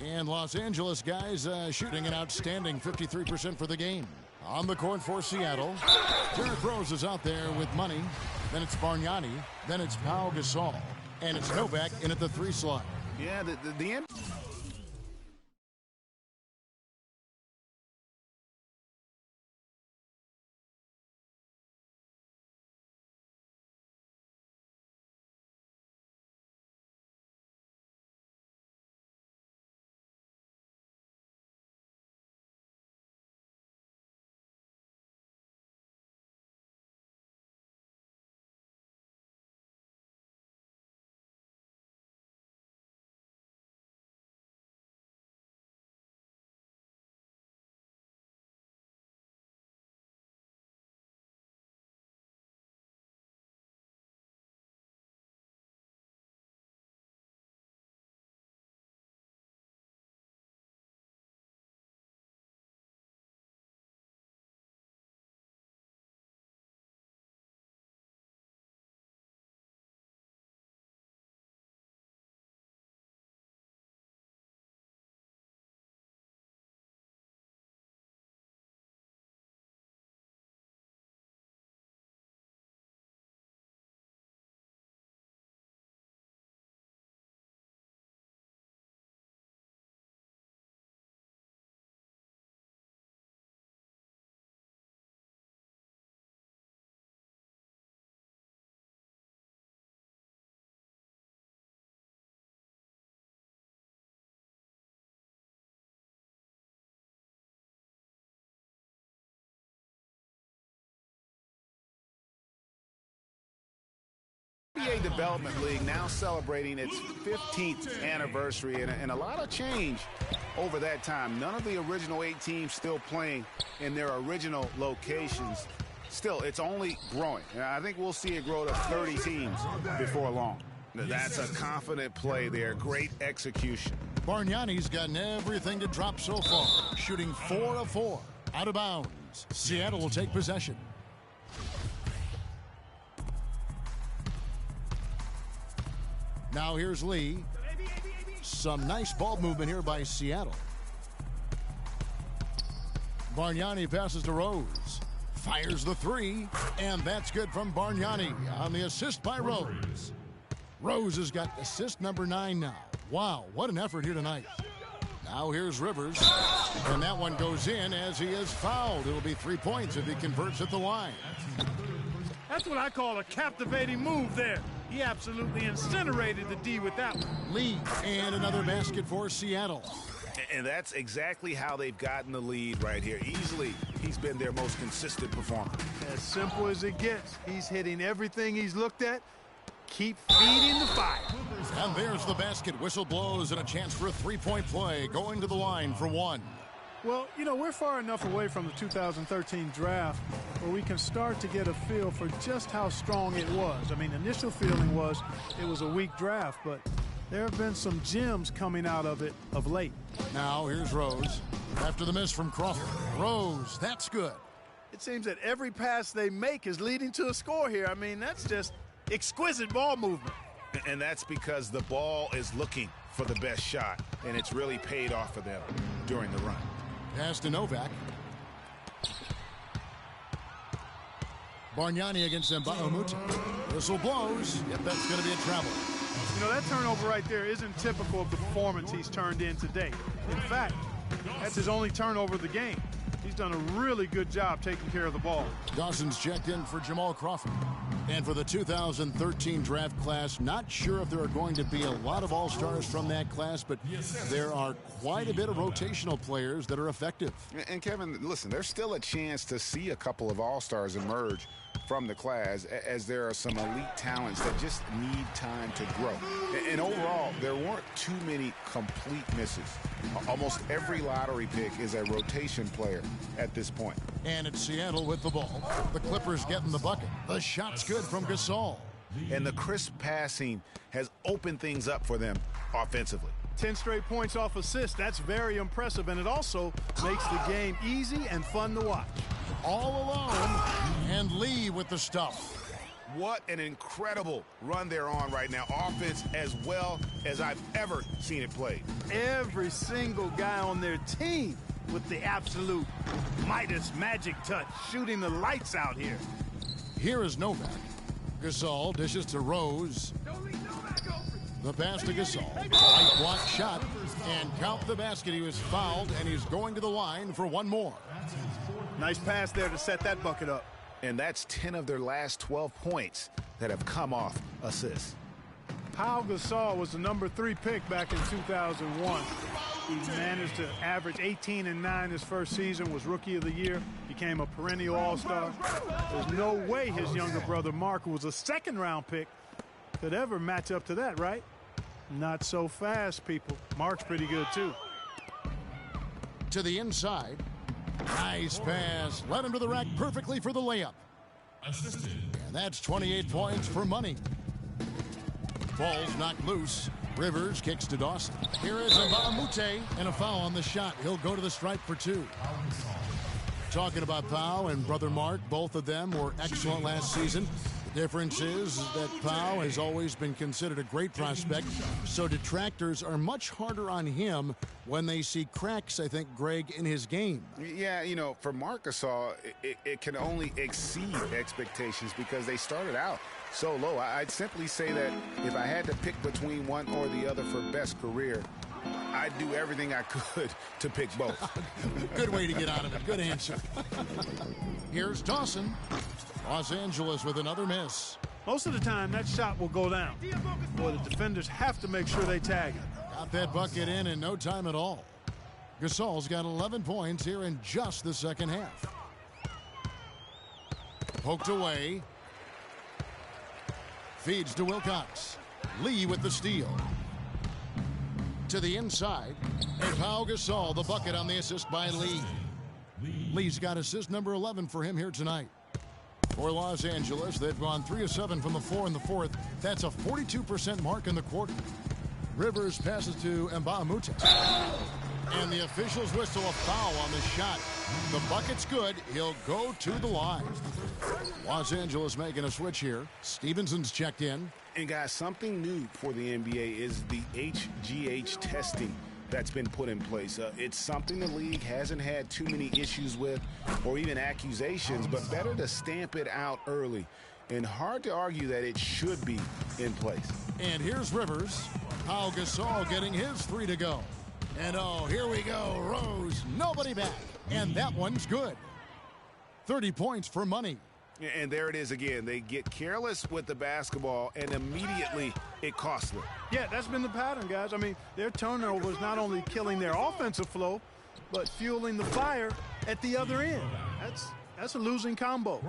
And Los Angeles guys shooting an outstanding 53% for the game. On the court for Seattle, Derrick Rose is out there with money. Then it's Bargnani. Then it's Pau Gasol. And it's Novak in at the 3 slot. Yeah, the end. NBA Development League now celebrating its 15th anniversary, and a lot of change over that time. None of the original 8 teams still playing in their original locations. Still, it's only growing. And I think we'll see it grow to 30 teams before long. That's a confident play there. Great execution. Bargnani's gotten everything to drop so far, shooting 4 of 4. Out of bounds. Seattle will take possession. Now here's Lee. Some nice ball movement here by Seattle. Bargnani passes to Rose. Fires the 3, and that's good from Bargnani on the assist by Rose. Rose has got assist number 9 now. Wow, what an effort here tonight. Now here's Rivers, and that one goes in as he is fouled. It'll be 3 points if he converts at the line. That's what I call a captivating move there. He absolutely incinerated the D with that one. Lead, and another basket for Seattle. And that's exactly how they've gotten the lead right here. Easily, he's been their most consistent performer. As simple as it gets. He's hitting everything he's looked at. Keep feeding the fire. And there's the basket. Whistle blows and a chance for a 3-point play. Going to the line for 1. Well, you know, we're far enough away from the 2013 draft where we can start to get a feel for just how strong it was. I mean, initial feeling was it was a weak draft, but there have been some gems coming out of it of late. Now here's Rose. After the miss from Crawford. Rose, that's good. It seems that every pass they make is leading to a score here. I mean, that's just exquisite ball movement. And that's because the ball is looking for the best shot, and it's really paid off for them during the run. Pass to Novak. Bargnani against Mba'amoute. Whistle blows. Yep, that's going to be a travel. You know, that turnover right there isn't typical of the performance he's turned in today. In fact, that's his only turnover of the game. He's done a really good job taking care of the ball. Dawson's checked in for Jamal Crawford. And for the 2013 draft class, not sure if there are going to be a lot of all-stars from that class, but there are quite a bit of rotational players that are effective. And Kevin, listen, there's still a chance to see a couple of all-stars emerge from the class, as there are some elite talents that just need time to grow. And overall, there weren't too many complete misses. Almost every lottery pick is a rotation player at this point. And it's Seattle with the ball. The Clippers getting the bucket. The shot's good from Gasol. And the crisp passing has opened things up for them offensively. 10 straight points off assists. That's very impressive, and it also makes the game easy and fun to watch. All alone, and Lee with the stuff. What an incredible run they're on right now. Offense as well as I've ever seen it played. Every single guy on their team with the absolute Midas magic touch, shooting the lights out here. Here is Novak. Gasol dishes to Rose. The pass to Gasol. Right block shot. And count the basket. He was fouled, and he's going to the line for one more. Nice pass there to set that bucket up. And that's 10 of their last 12 points that have come off assists. Pau Gasol was the #3 pick back in 2001. He managed to average 18 and 9 his first season, was Rookie of the Year, became a perennial All-Star. There's no way his younger brother Mark, who was a second-round pick, could ever match up to that, right? Not so fast, people. Mark's pretty good, too. To the inside. Nice pass. Led him to the rack perfectly for the layup. And that's 28 points for money. Ball's knocked loose. Rivers kicks to Dawson. Here is Mbamute, and a foul on the shot. He'll go to the stripe for 2. Talking about Pau and brother Mark, both of them were excellent last season. The difference is that Pau has always been considered a great prospect, so detractors are much harder on him when they see cracks, I think, Greg, in his game. Yeah, you know, for Marc Gasol, it can only exceed expectations because they started out so low. I'd simply say that if I had to pick between one or the other for best career, I'd do everything I could to pick both. Good way to get out of it. Good answer. Here's Dawson. Los Angeles with another miss. Most of the time, that shot will go down. Boy, the defenders have to make sure they tag him. Got that bucket in no time at all. Gasol's got 11 points here in just the second half. Poked away. Feeds to Wilcox. Lee with the steal. To the inside. And Pau Gasol, the bucket on the assist by Lee. Lee's got assist number 11 for him here tonight. For Los Angeles, they've gone 3 of 7 from the floor in the fourth. That's a 42% mark in the quarter. Rivers passes to Mbamute. And the officials whistle a foul on the shot. The bucket's good. He'll go to the line. Los Angeles making a switch here. Stevenson's checked in. And guys, something new for the NBA is the HGH testing that's been put in place. It's something the league hasn't had too many issues with or even accusations, but better to stamp it out early. And hard to argue that it should be in place. And here's Rivers. Pau Gasol getting his 3 to go. And oh, here we go. Rose, nobody back. And that one's good. 30 points for money. And there it is again. They get careless with the basketball, and immediately it costs them. Yeah, that's been the pattern, guys. I mean, their turnovers not only killing their offensive flow, but fueling the fire at the other end. That's a losing combo.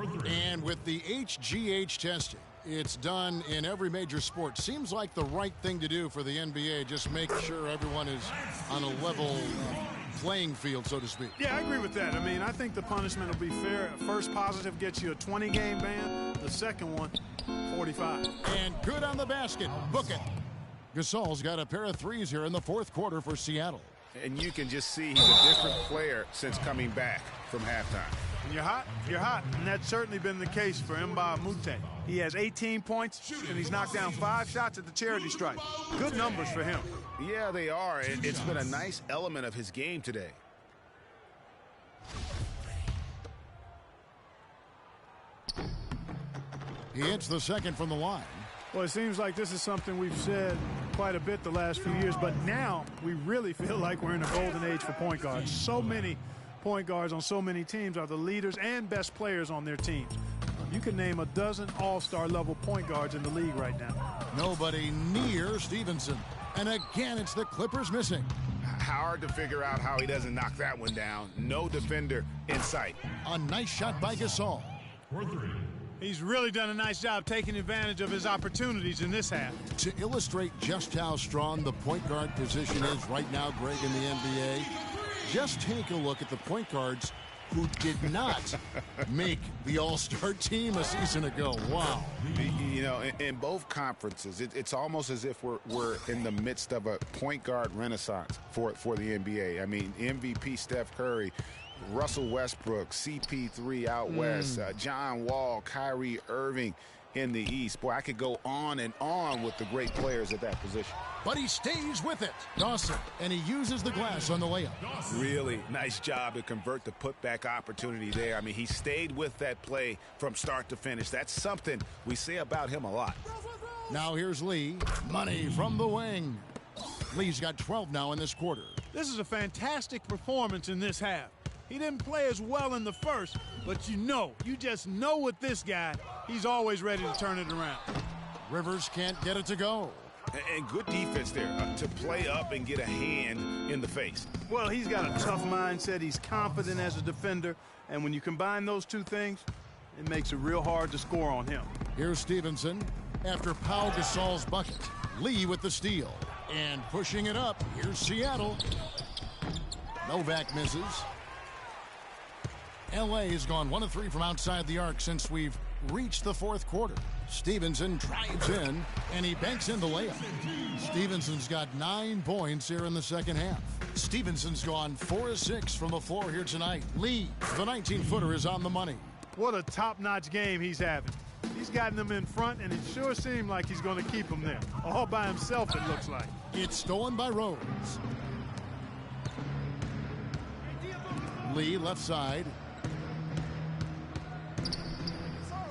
And with the HGH testing, it's done in every major sport. Seems like the right thing to do for the NBA. Just make sure everyone is on a level playing field, so to speak. Yeah, I agree with that. I mean, I think the punishment will be fair. First positive gets you a 20-game ban. The second one, 45. And good on the basket. Book it. Gasol's got a pair of threes here in the fourth quarter for Seattle. And you can just see he's a different player since coming back from halftime. When you're hot, you're hot. And that's certainly been the case for Mbamute. He has 18 points, and he's knocked down 5 shots at the charity stripe. Good numbers for him. Yeah, they are. It's been a nice element of his game today. He hits the second from the line. Well, it seems like this is something we've said quite a bit the last few years, but now we really feel like we're in a golden age for point guards. So many point guards on so many teams are the leaders and best players on their teams. You can name a dozen all-star level point guards in the league right now. Nobody near Stevenson. And again, it's the Clippers missing. Hard to figure out how he doesn't knock that one down. No defender in sight. A nice shot by Gasol. He's really done a nice job taking advantage of his opportunities in this half. To illustrate just how strong the point guard position is right now, Greg, in the NBA, just take a look at the point guards who did not make the All-Star team a season ago. Wow. You know, in both conferences, it's almost as if we're in the midst of a point guard renaissance for the NBA. I mean, MVP Steph Curry, Russell Westbrook, CP3 out west, John Wall, Kyrie Irving in the East. Boy, I could go on and on with the great players at that position. But he stays with it. Dawson, and he uses the glass on the layup. Really nice job to convert the putback opportunity there. I mean, he stayed with that play from start to finish. That's something we say about him a lot. Now here's Lee. Money from the wing. Lee's got 12 now in this quarter. This is a fantastic performance in this half. He didn't play as well in the first, but you just know with this guy, he's always ready to turn it around. Rivers can't get it to go. And good defense there to play up and get a hand in the face. Well, he's got a tough mindset. He's confident as a defender. And when you combine those two things, it makes it real hard to score on him. Here's Stevenson after Pau Gasol's bucket. Lee with the steal. And pushing it up, here's Seattle. Novak misses. L.A. has gone 1 of 3 from outside the arc since we've reached the fourth quarter. Stevenson drives in, and he banks in the layup. Stevenson's got 9 points here in the second half. Stevenson's gone 4 of 6 from the floor here tonight. Lee, the 19-footer, is on the money. What a top-notch game he's having. He's gotten them in front, and it sure seemed like he's going to keep them there. All by himself, it looks like. It's stolen by Rose. Lee, left side.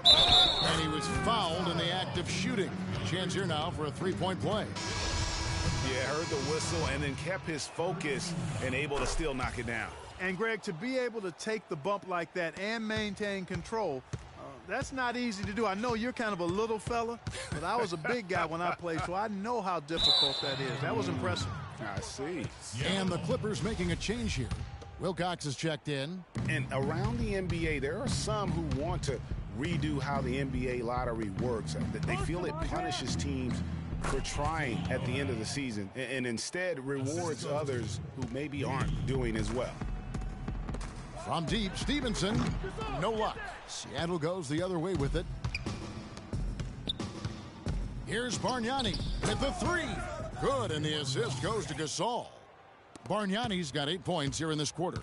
And he was fouled in the act of shooting. Chance here now for a three-point play. Yeah, heard the whistle and then kept his focus and able to still knock it down. And, Greg, to be able to take the bump like that and maintain control, that's not easy to do. I know you're kind of a little fella, but I was a big guy when I played, so I know how difficult that is. That was impressive. I see. And the Clippers making a change here. Wilcox has checked in. And around the NBA, there are some who want to redo how the NBA lottery works. They feel it punishes teams for trying at the end of the season and instead rewards others who maybe aren't doing as well. From deep, Stevenson, no luck. Seattle goes the other way with it. Here's Bargnani with the 3. Good, and the assist goes to Gasol. Bargnani's got 8 points here in this quarter.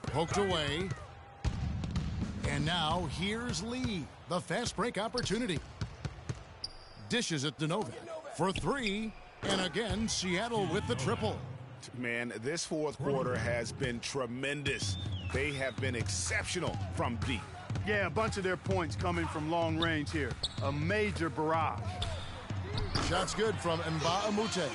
Poked away. And now here's Lee. The fast break opportunity. Dishes it to Novak for 3. And again, Seattle with the triple. Man, this fourth quarter has been tremendous. They have been exceptional from deep. Yeah, a bunch of their points coming from long range here. A major barrage. Shot's good from Mba'amute.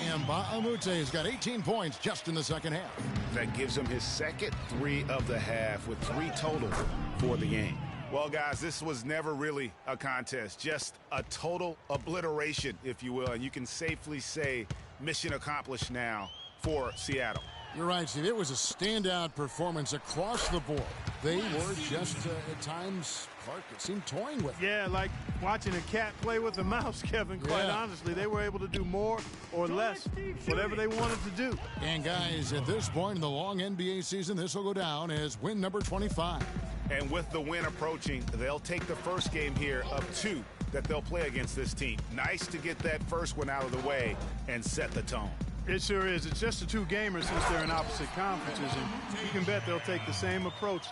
Mba'amute has got 18 points just in the second half. That gives him his second 3 of the half with 3 total for the game. Well, guys, this was never really a contest, just a total obliteration, if you will. And you can safely say mission accomplished now for Seattle. You're right, Steve. It was a standout performance across the board. They were just, at times, Clark, it seemed toying with. Yeah, like watching a cat play with a mouse, Kevin. Quite honestly, they were able to do more or less, whatever they wanted to do. And, guys, at this point in the long NBA season, this will go down as win number 25. And with the win approaching, they'll take the first game here of 2 that they'll play against this team. Nice to get that first one out of the way and set the tone. It sure is. It's just the 2 gamers since they're in opposite conferences, and you can bet they'll take the same approach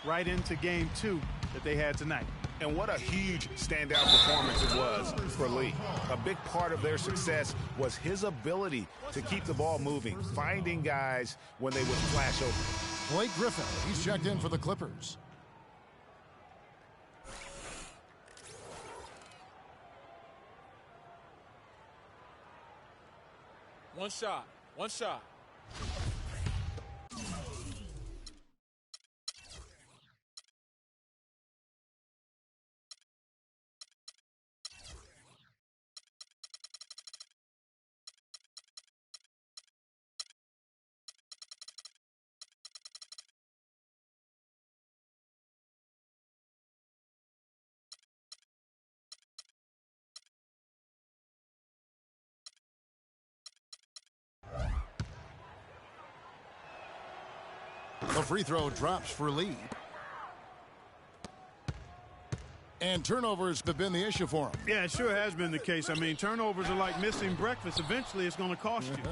right into game 2 that they had tonight. And what a huge standout performance it was for Lee. A big part of their success was his ability to keep the ball moving, finding guys when they would flash open. Blake Griffin, he's checked in for the Clippers. One shot. One shot. The free throw drops for Lee. And turnovers have been the issue for him. Yeah, it sure has been the case. I mean, turnovers are like missing breakfast. Eventually, it's going to cost you.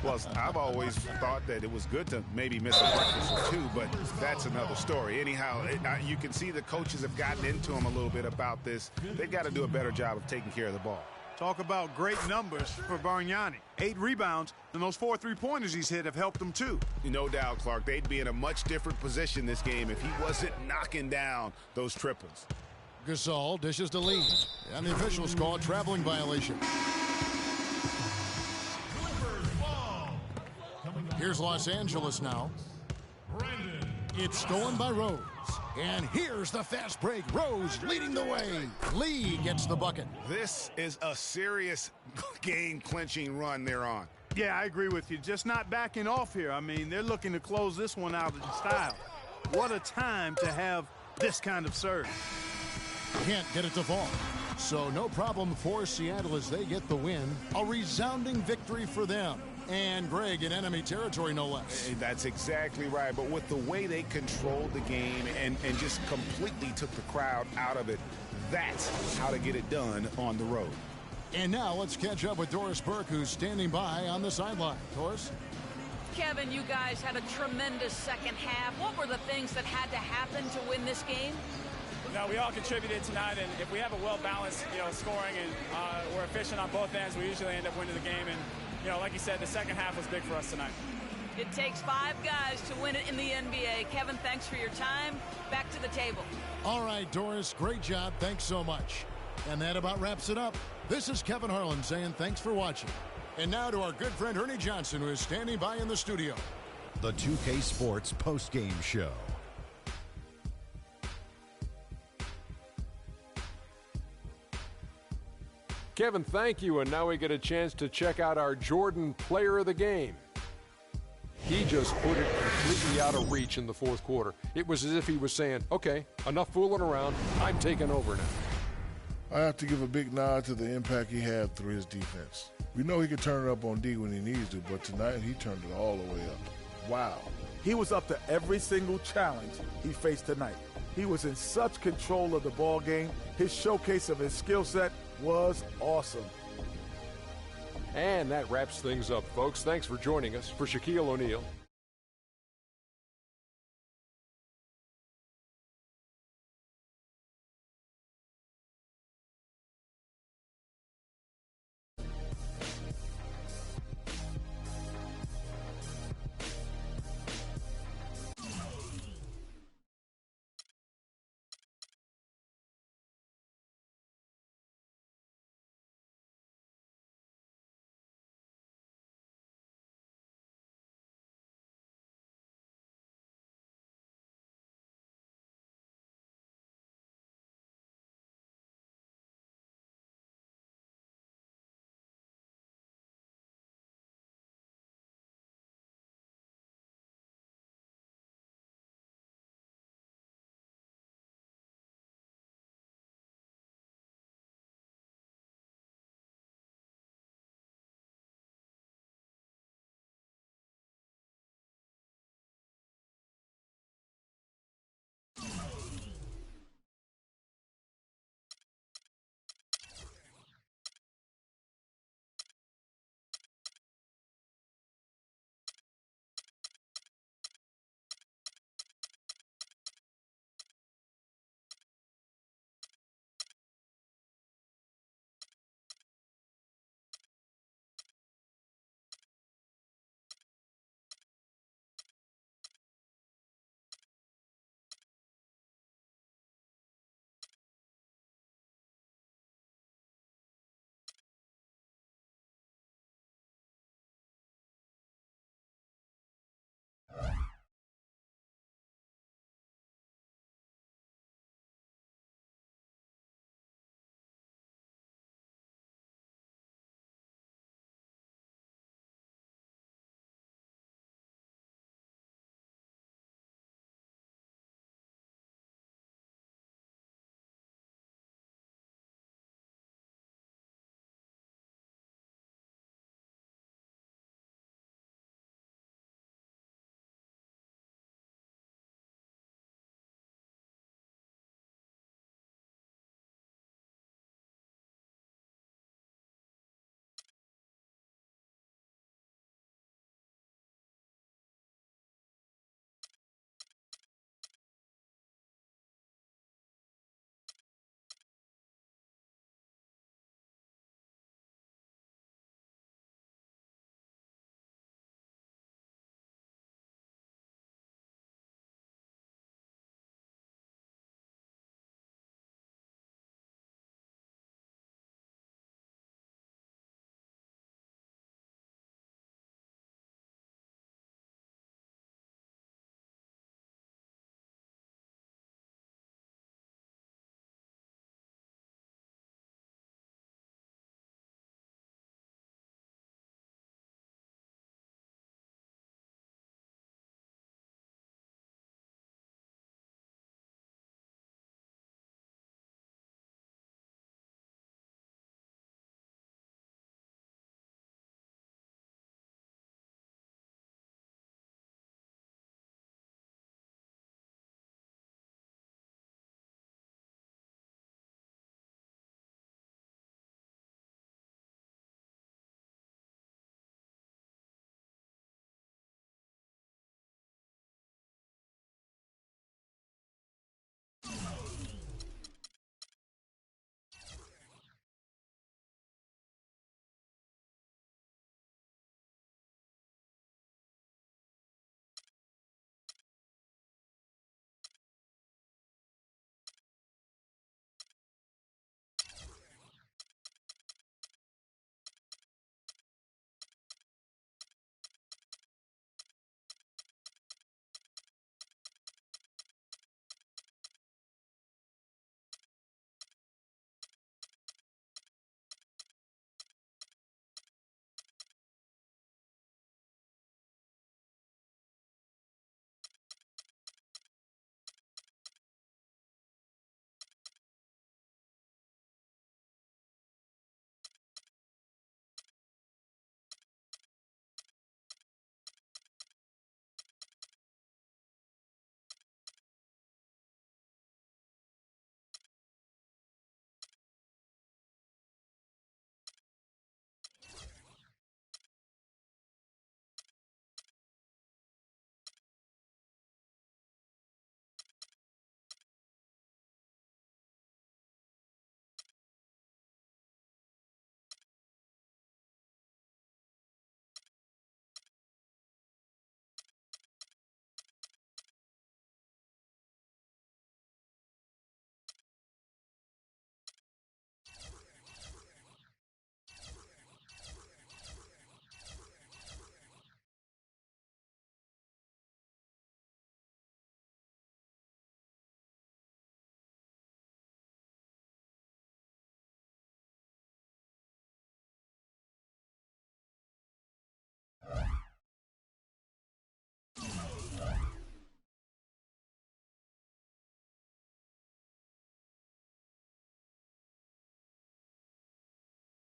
Well, I've always thought that it was good to maybe miss a breakfast or two, but that's another story. Anyhow, you can see the coaches have gotten into him a little bit about this. They've got to do a better job of taking care of the ball. Talk about great numbers for Bargnani. 8 rebounds, and those 4 3-pointers he's hit have helped him, too. No doubt, Clark. They'd be in a much different position this game if he wasn't knocking down those triples. Gasol dishes to Lee, and the officials call a traveling violation. Here's Los Angeles now. It's stolen by Rose. And here's the fast break. Rose leading the way. Lee gets the bucket. This is a serious game-clinching run they're on. Yeah, I agree with you. Just not backing off here. I mean, they're looking to close this one out in style. What a time to have this kind of serve. Can't get it to fall. So no problem for Seattle as they get the win. A resounding victory for them. And Greg in enemy territory, no less. That's exactly right. But with the way they controlled the game and just completely took the crowd out of it, that's how to get it done on the road. And now let's catch up with Doris Burke, who's standing by on the sideline. Doris? Kevin, you guys had a tremendous second half. What were the things that had to happen to win this game? No, we all contributed tonight, and if we have a well-balanced, scoring and we're efficient on both ends, we usually end up winning the game. And, like you said, the second half was big for us tonight. It takes 5 guys to win it in the NBA. Kevin, thanks for your time. Back to the table. All right, Doris, great job. Thanks so much. And that about wraps it up. This is Kevin Harlan saying thanks for watching. And now to our good friend Ernie Johnson, who is standing by in the studio. The 2K Sports postgame show. Kevin, thank you. And now we get a chance to check out our Jordan player of the game. He just put it completely out of reach in the fourth quarter. It was as if he was saying, okay, enough fooling around. I'm taking over now. I have to give a big nod to the impact he had through his defense. We know he can turn it up on D when he needs to, but tonight he turned it all the way up. Wow. He was up to every single challenge he faced tonight. He was in such control of the ball game. His showcase of his skill set was awesome. And that wraps things up, folks. Thanks for joining us. For Shaquille O'Neal,